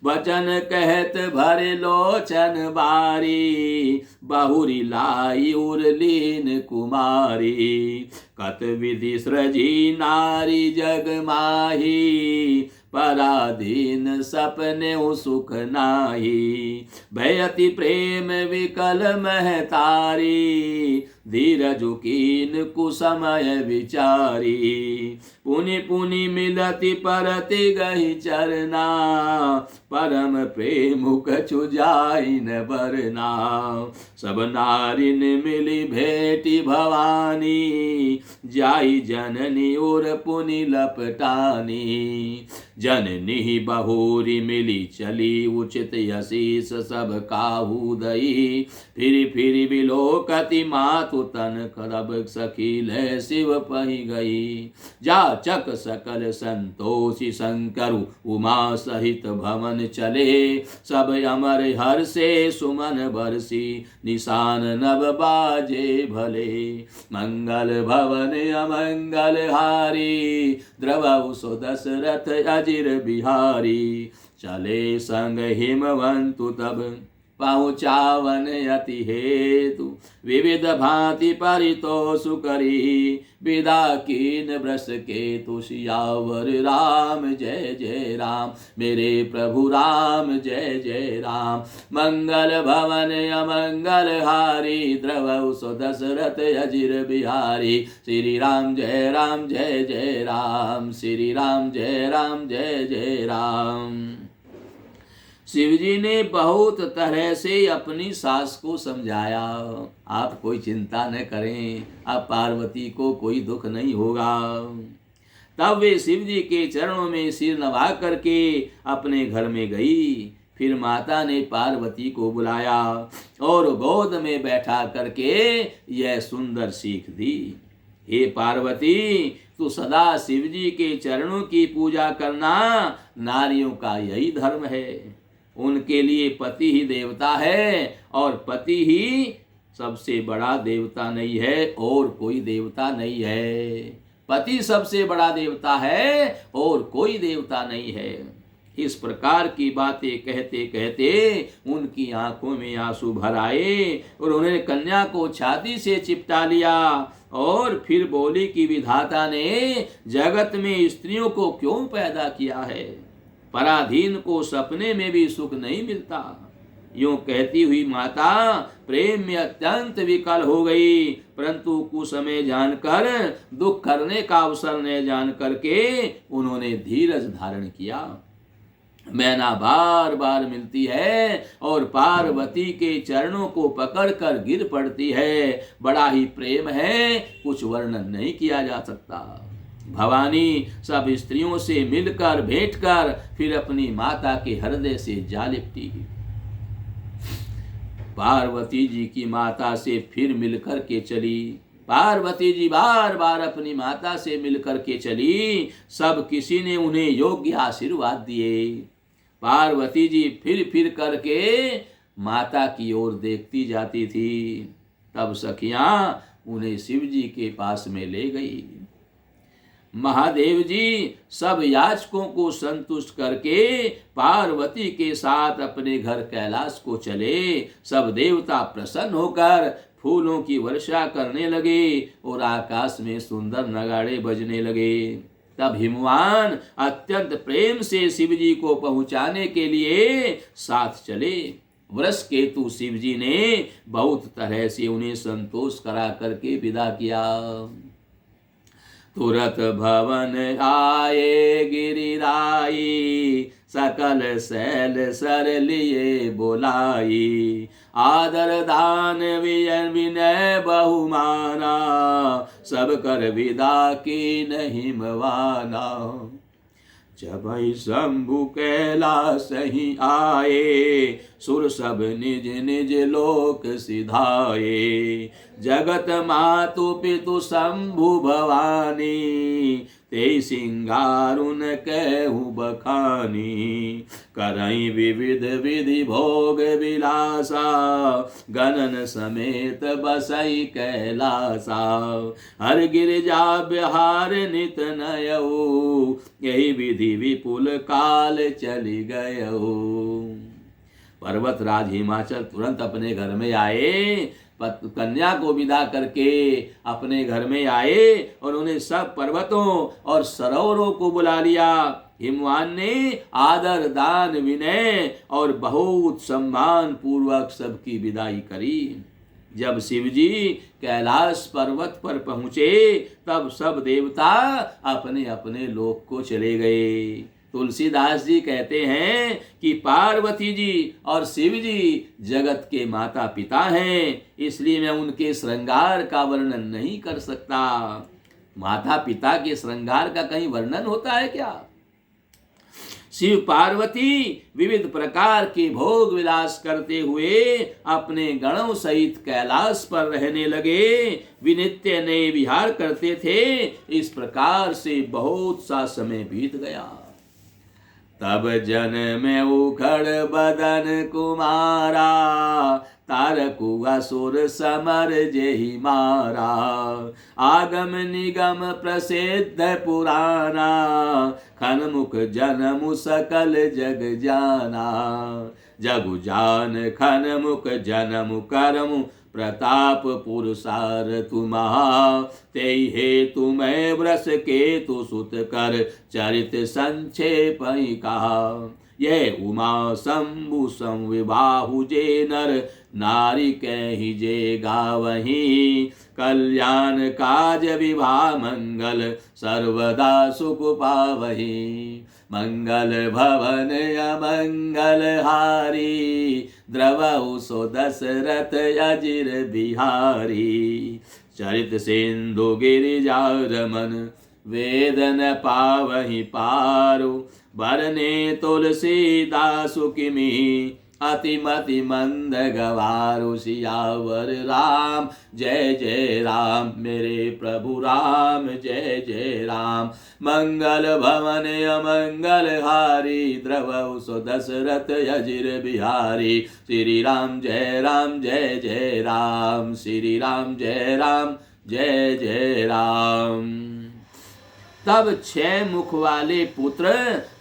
Speaker 1: वचन कहत भरे लोचन बारी, बहुरी लाई उर्लीन कुमारी। कत विधि सृजी नारी जग माही, पराधीन सपने सुख नाही। भयति प्रेम विकल महतारी, धीरज कीन कुसमय विचारी। पुनि पुनि मिलति परति गहि चरना, परम प्रेम कछु जाई न बरना। सब नारिन मिली भेटी भवानी, जाई जननी और पुनि लपटानी। जननी बहुरी मिली चली, उचित यशीस सब काहू दई। फिर बिलोकति मातु तन, करब सखी ले शिव पही गई। जाचक सकल संतोषी, शंकर उमा सहित भवन चले। सब अमर हर्षे सुमन बरसी, निशान नभ बाजे भले। मंगल भवन अमंगल हारी, द्रवहु सो दशरथ अजिर बिहारी। चले संग हिमवंतु तब, पहुँचावन यति हेतु। विविध भांति परितोषु करी, विदा कीन वृष केतु। सियावर राम जय जय राम, मेरे प्रभु राम जय जय राम। मंगल भवन अमंगल हारी, द्रवहु सो दशरथ अजिर बिहारी। श्री राम जय जय राम, श्री राम जय जय राम। शिव जी ने बहुत तरह से अपनी सास को समझाया, आप कोई चिंता न करें, अब पार्वती को कोई दुख नहीं होगा। तब वे शिव जी के चरणों में सिर नवा करके अपने घर में गई। फिर माता ने पार्वती को बुलाया और गोद में बैठा करके यह सुंदर सीख दी। हे पार्वती, तू सदा शिव जी के चरणों की पूजा करना, नारियों का यही धर्म है। उनके लिए पति ही देवता है, और पति ही सबसे बड़ा देवता नहीं है, और कोई देवता नहीं है। पति सबसे बड़ा देवता है और कोई देवता नहीं है। इस प्रकार की बातें कहते कहते उनकी आंखों में आंसू भर आए और उन्होंने कन्या को छाती से चिपटा लिया और फिर बोली कि विधाता ने जगत में स्त्रियों को क्यों पैदा किया है, पराधीन को सपने में भी सुख नहीं मिलता। यूं कहती हुई माता प्रेम में अत्यंत विकल हो गई, परंतु कुसमय जानकर, दुख करने का अवसर न जान करके उन्होंने धीरज धारण किया। मैना बार बार मिलती है और पार्वती के चरणों को पकड़कर गिर पड़ती है। बड़ा ही प्रेम है, कुछ वर्णन नहीं किया जा सकता। भवानी सब स्त्रियों से मिलकर भेंट कर फिर अपनी माता के हृदय से जा लिपटी। पार्वती जी की माता से फिर मिलकर के चली। पार्वती जी बार बार अपनी माता से मिलकर के चली। सब किसी ने उन्हें योग्य आशीर्वाद दिए। पार्वती जी फिर करके माता की ओर देखती जाती थी। तब सखियां उन्हें शिव जी के पास में ले गई। महादेव जी सब याचकों को संतुष्ट करके पार्वती के साथ अपने घर कैलाश को चले। सब देवता प्रसन्न होकर फूलों की वर्षा करने लगे और आकाश में सुंदर नगाड़े बजने लगे। तब हिमवान अत्यंत प्रेम से शिव जी को पहुंचाने के लिए साथ चले। वृष केतु शिव जी ने बहुत तरह से उन्हें संतोष करा करके विदा किया। तुरत भवन आए गिरिराई, सकल शैल सर लिए बोलाई। आदर दान विनय बहुमाना, सब कर विदा की नहीं मवाना। जब शंभु कैलाश ही आए, सुर सब निज निज लोक सिधाए। जगत मातु पितु शंभु भवानी, ते सिंगारुन कहु बखानी। करई विविध विधि भोग विलासा, गणन समेत बसई कैलासा। हर गिरिजा बिहार नित नयऊ, यही विधि विपुल काल चली गयऊ। पर्वतराज हिमाचल तुरंत अपने घर में आए। कन्या को विदा करके अपने घर में आए और उन्हें सब पर्वतों और सरोवरों को बुला लिया। हिमवान ने आदर दान विनय और बहुत सम्मान पूर्वक सबकी विदाई करी। जब शिव जी कैलाश पर्वत पर पहुँचे तब सब देवता अपने अपने लोक को चले गए। तुलसीदास जी कहते हैं कि पार्वती जी और शिव जी जगत के माता पिता हैं, इसलिए मैं उनके श्रृंगार का वर्णन नहीं कर सकता। माता पिता के श्रृंगार का कहीं वर्णन होता है क्या? शिव पार्वती विविध प्रकार के भोग विलास करते हुए अपने गणों सहित कैलाश पर रहने लगे। विनित्य ने विहार करते थे। इस प्रकार से बहुत सा समय बीत गया। तब जन्मे उखड़ बदन कुमारा, तारकु असुर समर जेहि मारा। आगम निगम प्रसिद्ध पुराना, खनमुख जनमु सकल जग जाना। जगु जान खनमुख जनमु करमु, प्रताप पुरुषार तुम्हा। ते हेतु मैं व्रस केतु सुत कर, चरित संक्षेप ही कहा। यह उमा शंभु संविबाहु जे नर, नारी कहि जे गावहीं। कल्याण काज विवाह मंगल, सर्वदा सुख पावहीं। मंगल भवन अमंगल हारी, द्रवहु सो दशरथ अजिर बिहारी। चरित सिंधु गिरिजारमन, वेदन पावहि पारु। बरने तुलसीदासु किमि, अतिमति मंद गवारु। सियावर राम जय जय राम, मेरे प्रभु राम जय जय राम। मंगल भवन अमंगल हारी, द्रवहु सो दशरथ अजिर बिहारी। श्री राम जय जय राम, श्री राम जय जय राम। तब 6 मुख वाले पुत्र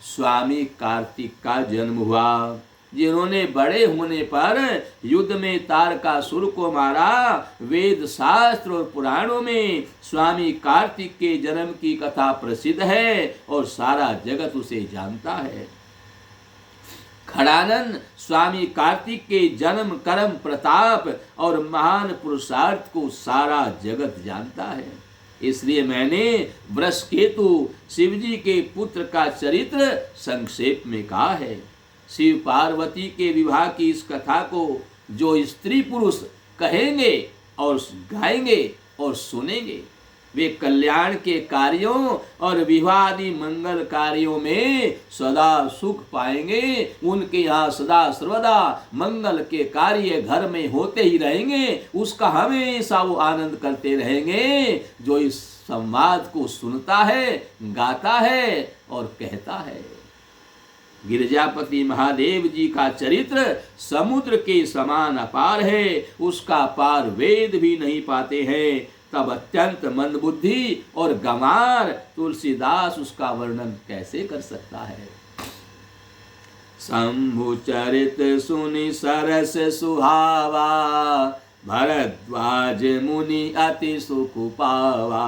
Speaker 1: स्वामी कार्तिक का जन्म हुआ, जिन्होंने बड़े होने पर युद्ध में तारकासुर को मारा। वेद शास्त्र और पुराणों में स्वामी कार्तिक के जन्म की कथा प्रसिद्ध है और सारा जगत उसे जानता है। खड़ानंद स्वामी कार्तिक के जन्म, कर्म, प्रताप और महान पुरुषार्थ को सारा जगत जानता है। इसलिए मैंने वृषकेतु शिवजी के पुत्र का चरित्र संक्षेप में कहा है। शिव पार्वती के विवाह की इस कथा को जो स्त्री पुरुष कहेंगे और गाएंगे और सुनेंगे, वे कल्याण के कार्यों और विवाह आदि मंगल कार्यों में सदा सुख पाएंगे। उनके यहाँ सदा सर्वदा मंगल के कार्य घर में होते ही रहेंगे। उसका हमेशा वो आनंद करते रहेंगे जो इस संवाद को सुनता है, गाता है और कहता है। गिरजापति महादेव जी का चरित्र समुद्र के समान अपार है, उसका पार वेद भी नहीं पाते हैं। तब अत्यंत मंदबुद्धि और गंवार तुलसीदास उसका वर्णन कैसे कर सकता है। शंभु चरित सुनि सरस सुहावा, भरद्वाज मुनि अति सुख पावा।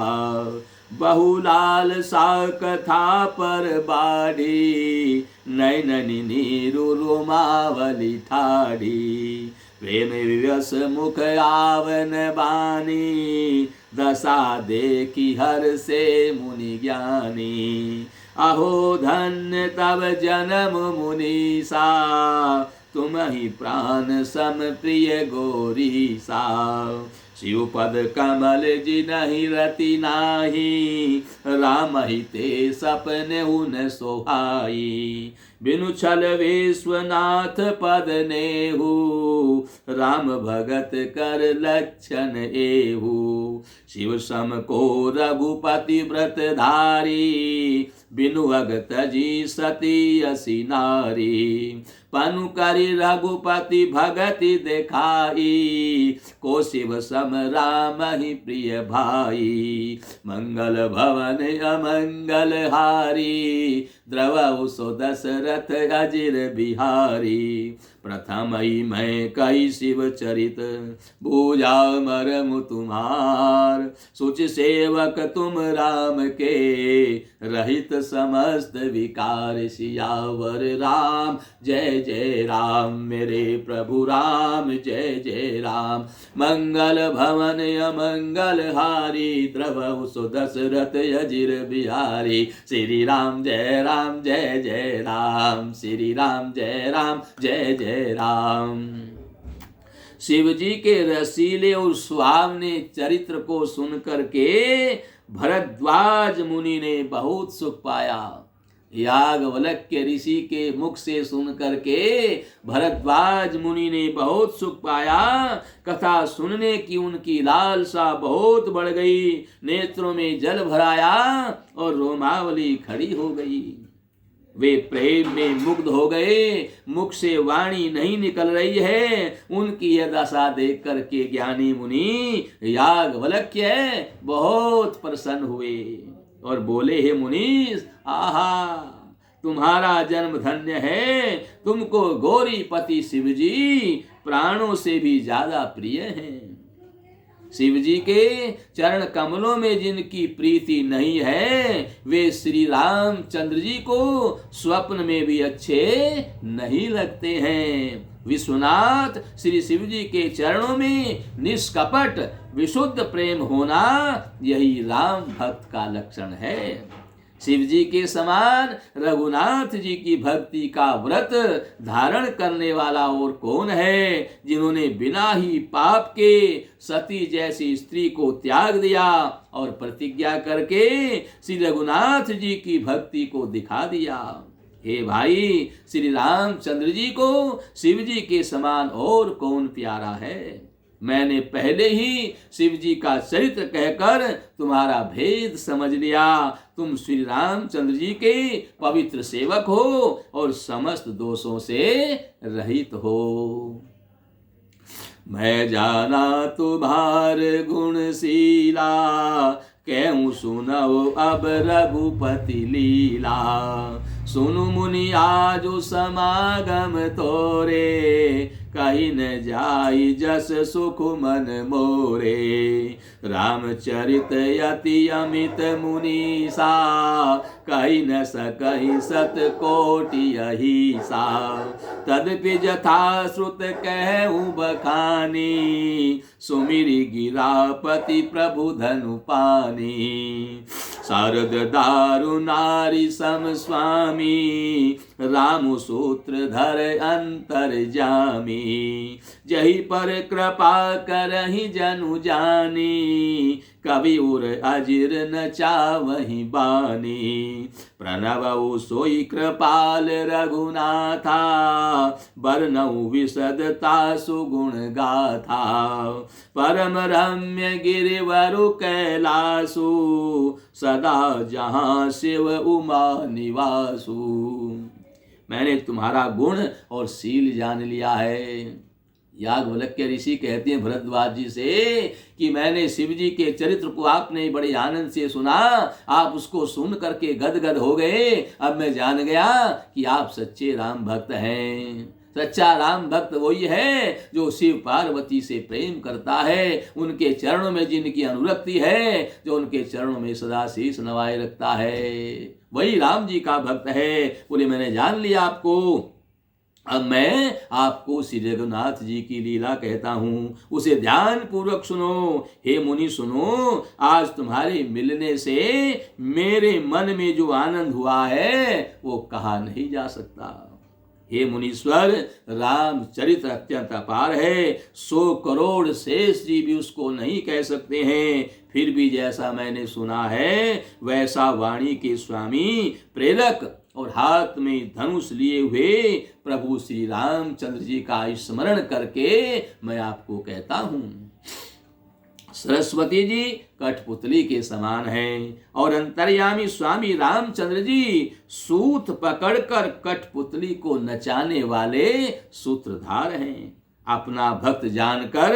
Speaker 1: बहुलाल सा कथा पर बाढ़ी, नैननि नीरु रोमावली ठाढ़ी। प्रेम विवश मुख आवन बानी, दशा देखी हर से मुनि ज्ञानी। अहो धन्य तब जन्म मुनीसा, तुम ही प्राण सम प्रिय गौरीसा। शिव पद कमल जिनहि रति नाही, राम ही ते सपने उन सोहाई। बिनु छल विश्वनाथ पद नेहु, राम भगत कर लक्षण एहु। शिव सम को रघुपति व्रत धारी, बिनु अगत जी सती असी नारी। पनु करि रघुपति भगति देखाई, को शिव सम राम ही प्रिय भाई। मंगल भवन अमंगल हारी, द्रवहु सो दशरथ अजिर बिहारी। प्रथम ही मैं कही शिव चरित, बूझा मरम तुम्हार। सुच सेवक तुम राम के, रहित समस्त विकार। सियावर राम जय जय राम, मेरे प्रभु राम जय जय राम। मंगल भवन अमंगल हारी, द्रवहु सो दशरथ अजिर बिहारी। श्री राम जय राम जय जय राम, श्री राम जय राम जय जय राम। शिव जी के रसीले और सुहावने चरित्र को सुनकर के भरद्वाज मुनि ने बहुत सुख पाया। याज्ञवल्क्य ऋषि के मुख से सुन करके भरद्वाज मुनि ने बहुत सुख पाया। कथा सुनने की उनकी लालसा बहुत बढ़ गई, नेत्रों में जल भराया और रोमावली खड़ी हो गई। वे प्रेम में मुग्ध हो गए, मुख से वाणी नहीं निकल रही है। उनकी यह दशा देख करके ज्ञानी मुनि याज्ञवल्क्य बहुत प्रसन्न हुए और बोले, हे मुनीश, आहा, तुम्हारा जन्म धन्य है। तुमको गौरीपति शिवजी प्राणों से भी ज्यादा प्रिय हैं। शिवजी के चरण कमलों में जिनकी प्रीति नहीं है, वे श्री रामचंद्र जी को स्वप्न में भी अच्छे नहीं लगते हैं। विश्वनाथ श्री शिव जी के चरणों में निष्कपट विशुद्ध प्रेम होना, यही राम भक्त का लक्षण है। शिव जी के समान रघुनाथ जी की भक्ति का व्रत धारण करने वाला और कौन है, जिन्होंने बिना ही पाप के सती जैसी स्त्री को त्याग दिया और प्रतिज्ञा करके श्री रघुनाथ जी की भक्ति को दिखा दिया। हे भाई, श्री रामचंद्र जी को शिव जी के समान और कौन प्यारा है। मैंने पहले ही शिव जी का चरित्र कहकर तुम्हारा भेद समझ लिया। तुम श्री रामचंद्र जी के पवित्र सेवक हो और समस्त दोषों से रहित हो। मैं जाना तुम्हार गुणशीला, कहूँ सुनओ अब रघुपति लीला। सुनु मुनि आजु समागम तोरे, कहीं न जाई जस सुख मन मोरे। रामचरित यति अमित मुनीसा, कहीं न सकहि सत कोटि अहिसा। तदपि जथा श्रुत कहूँ बखानी, सुमिरि गिरापति प्रभु धनु पानी। शारद दारु नारी सम स्वामी, राम सूत्र धर अंतर जामी। जही पर कृपा करहि जनु जानी, कवि उर अजिर न चावहि बानी। प्रणवउ सोई कृपाल रघुनाथा, बरनउ विशदता सुगुण गाथा। परम रम्य गिरिवरु कैलासु, सदा जहाँ शिव उमा निवासु। मैंने तुम्हारा गुण और शील जान लिया है। याज्ञवल्क्य ऋषि कहते हैं भरद्वाज जी से कि मैंने शिव जी के चरित्र को आपने बड़े आनंद से सुना, आप उसको सुन करके गदगद हो गए। अब मैं जान गया कि आप सच्चे राम भक्त हैं। सच्चा राम भक्त वही है जो शिव पार्वती से प्रेम करता है, उनके चरणों में जिनकी अनुरक्ति है, जो उनके चरणों में सदा शीश नवाए रखता है, वही राम जी का भक्त है। बोले मैंने जान लिया आपको। अब मैं आपको श्री रघुनाथ जी की लीला कहता हूँ, उसे ध्यान पूर्वक सुनो। हे मुनि सुनो, आज तुम्हारे मिलने से मेरे मन में जो आनंद हुआ है वो कहा नहीं जा सकता। हे मुनीश्वर, रामचरित्र अत्यंत अपार है, 100 करोड़ शेष जी भी उसको नहीं कह सकते हैं। फिर भी जैसा मैंने सुना है वैसा वाणी के स्वामी प्रेरक और हाथ में धनुष लिए हुए प्रभु श्री रामचंद्र जी का स्मरण करके मैं आपको कहता हूँ। सरस्वती जी कठपुतली के समान हैं और अंतर्यामी स्वामी रामचंद्र जी सूत पकड़कर कठपुतली को नचाने वाले सूत्रधार हैं। अपना भक्त जानकर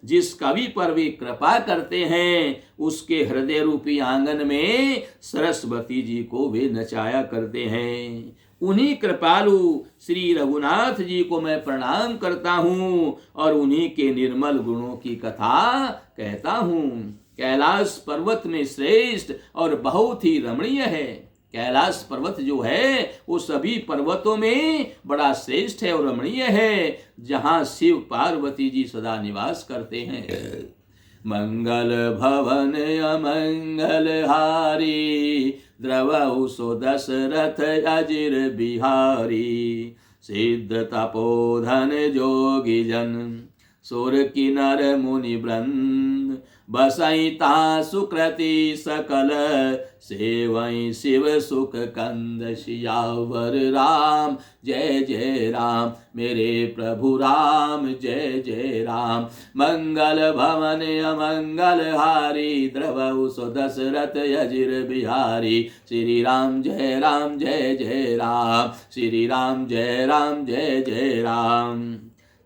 Speaker 1: जिस कवि पर वे कृपा करते हैं, उसके हृदय रूपी आंगन में सरस्वती जी को वे नचाया करते हैं। उन्हीं कृपालु श्री रघुनाथ जी को मैं प्रणाम करता हूँ और उन्हीं के निर्मल गुणों की कथा कहता हूँ। कैलाश पर्वत में श्रेष्ठ और बहुत ही रमणीय है। कैलाश पर्वत जो है वो सभी पर्वतों में बड़ा श्रेष्ठ है और रमणीय है, जहाँ शिव पार्वती जी सदा निवास करते हैं। मंगल भवन अमंगल हारी, द्रवहु सो दशरथ अजिर बिहारी। सिद्ध तपोधन जोगी जन, सुर किन्नर मुनि वृंद, बसैता सुकृति सकल, सेवई शिव सुख कंद सियावर राम। जय जय राम मेरे प्रभु राम, जय जय राम। मंगल भवन अमंगल हारी, द्रवहु सो दशरथ अजिर बिहारी। श्री राम जय राम, जय जय राम। श्री राम जय राम, जय जय राम।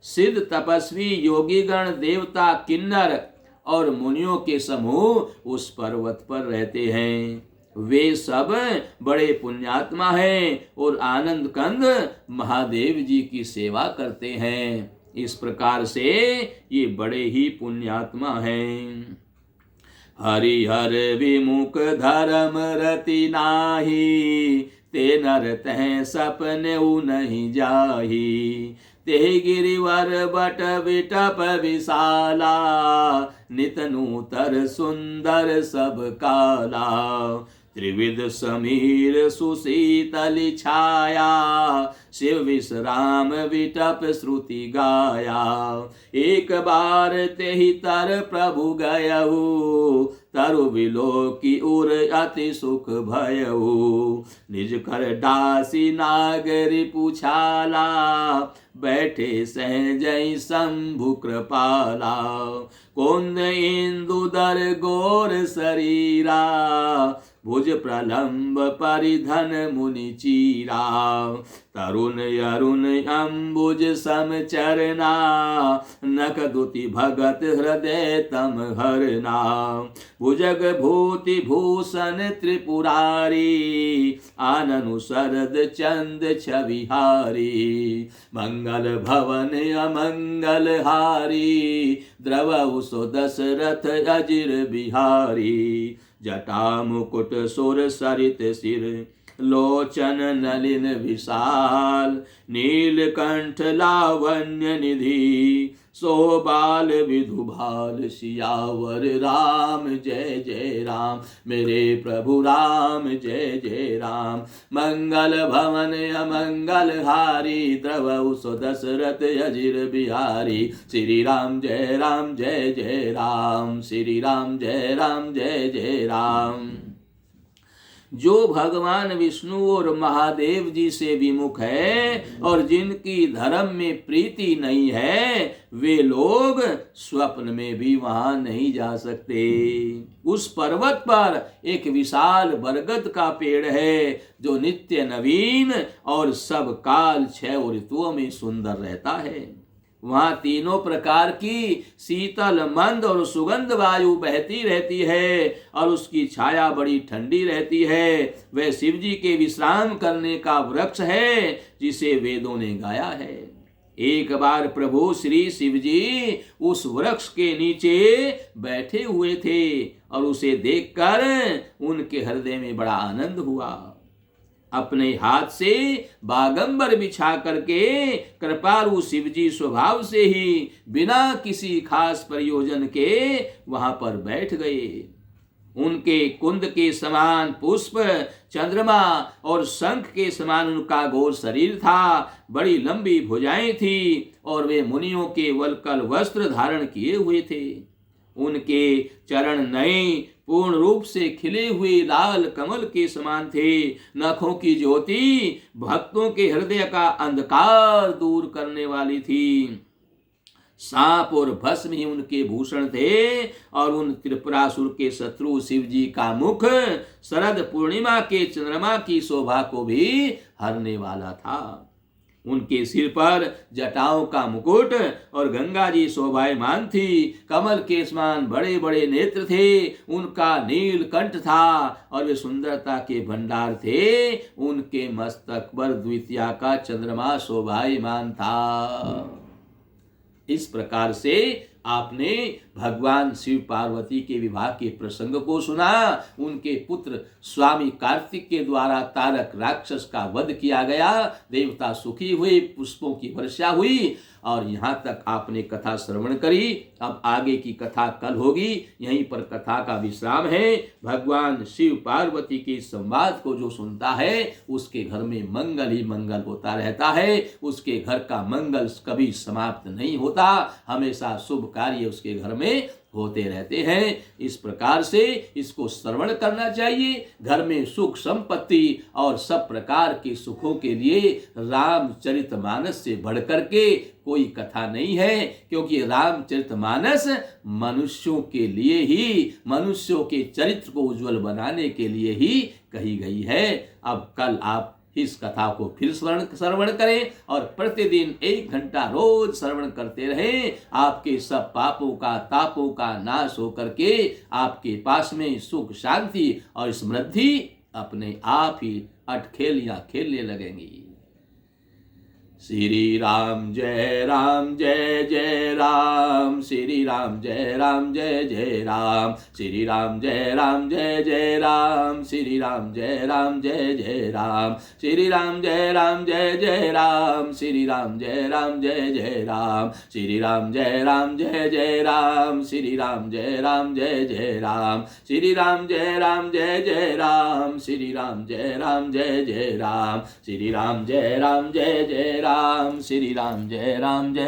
Speaker 1: सिद्ध तपस्वी योगीगण देवता किन्नर और मुनियों के समूह उस पर्वत पर रहते हैं। वे सब बड़े पुण्यात्मा हैं और आनंद कंद महादेव जी की सेवा करते हैं। इस प्रकार से ये बड़े ही पुण्यात्मा हैं। हरिहर विमुख धर्म रति नाही, ते नर तह सपने नहीं जाही। ते गिरिवर बट विटप विशाला, नित नूतर सुंदर सब काला। त्रिविध समीर सुशीतल छाया, शिव विश्राम विटप श्रुति गाया। एक बार तेहि तर प्रभु गयहु, तरु विलोकी उर अति सुख भयहु। निज कर दासी नागरी पुछाला, बैठे सहजई शंभु कृपाला। कुंद इंदुदर गोर शरीरा, भुज प्रलंब परिधन मुनि चीरा। तरुण अरुण अम्बुज समचरना, नख दुति भगत हृदय तम हरना। भुजग भूति भूषण त्रिपुरारी, आननु शरद चंद छविहारी। मंगल भवन अमंगल हारी, द्रवहु सो दशरथ अजिर बिहारी। जटा मुकुट सुर सरित सिर, लोचन नलिन विशाल। नीलकंठ लावण्य निधि, सोबाल विधुभाल सियावर राम। जय जय राम मेरे प्रभु राम, जय जय राम। मंगल भवन अमंगल हारी, द्रवहु सो दशरथ अजिर बिहारी। श्री राम जय राम, जय जय राम। श्री राम जय राम, जय जय राम। जो भगवान विष्णु और महादेव जी से विमुख है और जिनकी धर्म में प्रीति नहीं है, वे लोग स्वप्न में भी वहां नहीं जा सकते। उस पर्वत पर एक विशाल बरगद का पेड़ है, जो नित्य नवीन और सब काल 6 ऋतुओं में सुंदर रहता है। वहां तीनों प्रकार की शीतल मंद और सुगंध वायु बहती रहती है और उसकी छाया बड़ी ठंडी रहती है। वह शिव जी के विश्राम करने का वृक्ष है, जिसे वेदों ने गाया है। एक बार प्रभु श्री शिव जी उस वृक्ष के नीचे बैठे हुए थे और उसे देखकर उनके हृदय में बड़ा आनंद हुआ। अपने हाथ से बागंबर बिछा करके कृपालु शिवजी स्वभाव से ही बिना किसी खास प्रयोजन के वहां पर बैठ गए। उनके कुंद के समान पुष्प, चंद्रमा और शंख के समान उनका गोल शरीर था। बड़ी लंबी भुजाएं थी और वे मुनियों के वल्कल वस्त्र धारण किए हुए थे। उनके चरण नए पूर्ण रूप से खिले हुए लाल कमल के समान थे। नखों की ज्योति भक्तों के हृदय का अंधकार दूर करने वाली थी। सांप और भस्म ही उनके भूषण थे और उन त्रिपुरासुर के शत्रु शिव जी का मुख शरद पूर्णिमा के चंद्रमा की शोभा को भी हरने वाला था। उनके सिर पर जटाओं का मुकुट और गंगा जी शोभायमान थी। कमल के समान बड़े बड़े नेत्र थे, उनका नील कंठ था और वे सुंदरता के भंडार थे। उनके मस्तक पर द्वितीया का चंद्रमा शोभायमान था। इस प्रकार से आपने भगवान शिव पार्वती के विवाह के प्रसंग को सुना। उनके पुत्र स्वामी कार्तिक के द्वारा तारक राक्षस का वध किया गया, देवता सुखी हुए, पुष्पों की वर्षा हुई और यहाँ तक आपने कथा श्रवण करी। अब आगे की कथा कल होगी। यहीं पर कथा का विश्राम है। भगवान शिव पार्वती के संवाद को जो सुनता है उसके घर में मंगल ही मंगल होता रहता है। उसके घर का मंगल कभी समाप्त नहीं होता, हमेशा शुभ कार्य उसके घर में होते रहते हैं। इस प्रकार से इसको श्रवण करना चाहिए। घर में सुख संपत्ति और सब प्रकार के सुखों के लिए रामचरितमानस से बढ़कर के कोई कथा नहीं है, क्योंकि रामचरितमानस मनुष्यों के लिए ही, मनुष्यों के चरित्र को उज्जवल बनाने के लिए ही कही गई है। अब कल आप इस कथा को फिर श्रवण करें और प्रतिदिन 1 घंटा रोज श्रवण करते रहें। आपके सब पापों का, तापों का नाश होकर के आपके पास में सुख, शांति और समृद्धि अपने आप ही अटखेलियां खेलने लगेंगी। श्री राम जय जय राम, श्री राम जय जय राम, श्री राम जय जय राम, श्री राम जय जय राम, श्री राम जय जय राम, श्री राम जय जय राम, श्री राम जय जय राम, श्री राम जय जय राम, श्री राम जय जय राम, श्री राम जय जय राम, श्री राम जय जय राम, श्री राम जय जय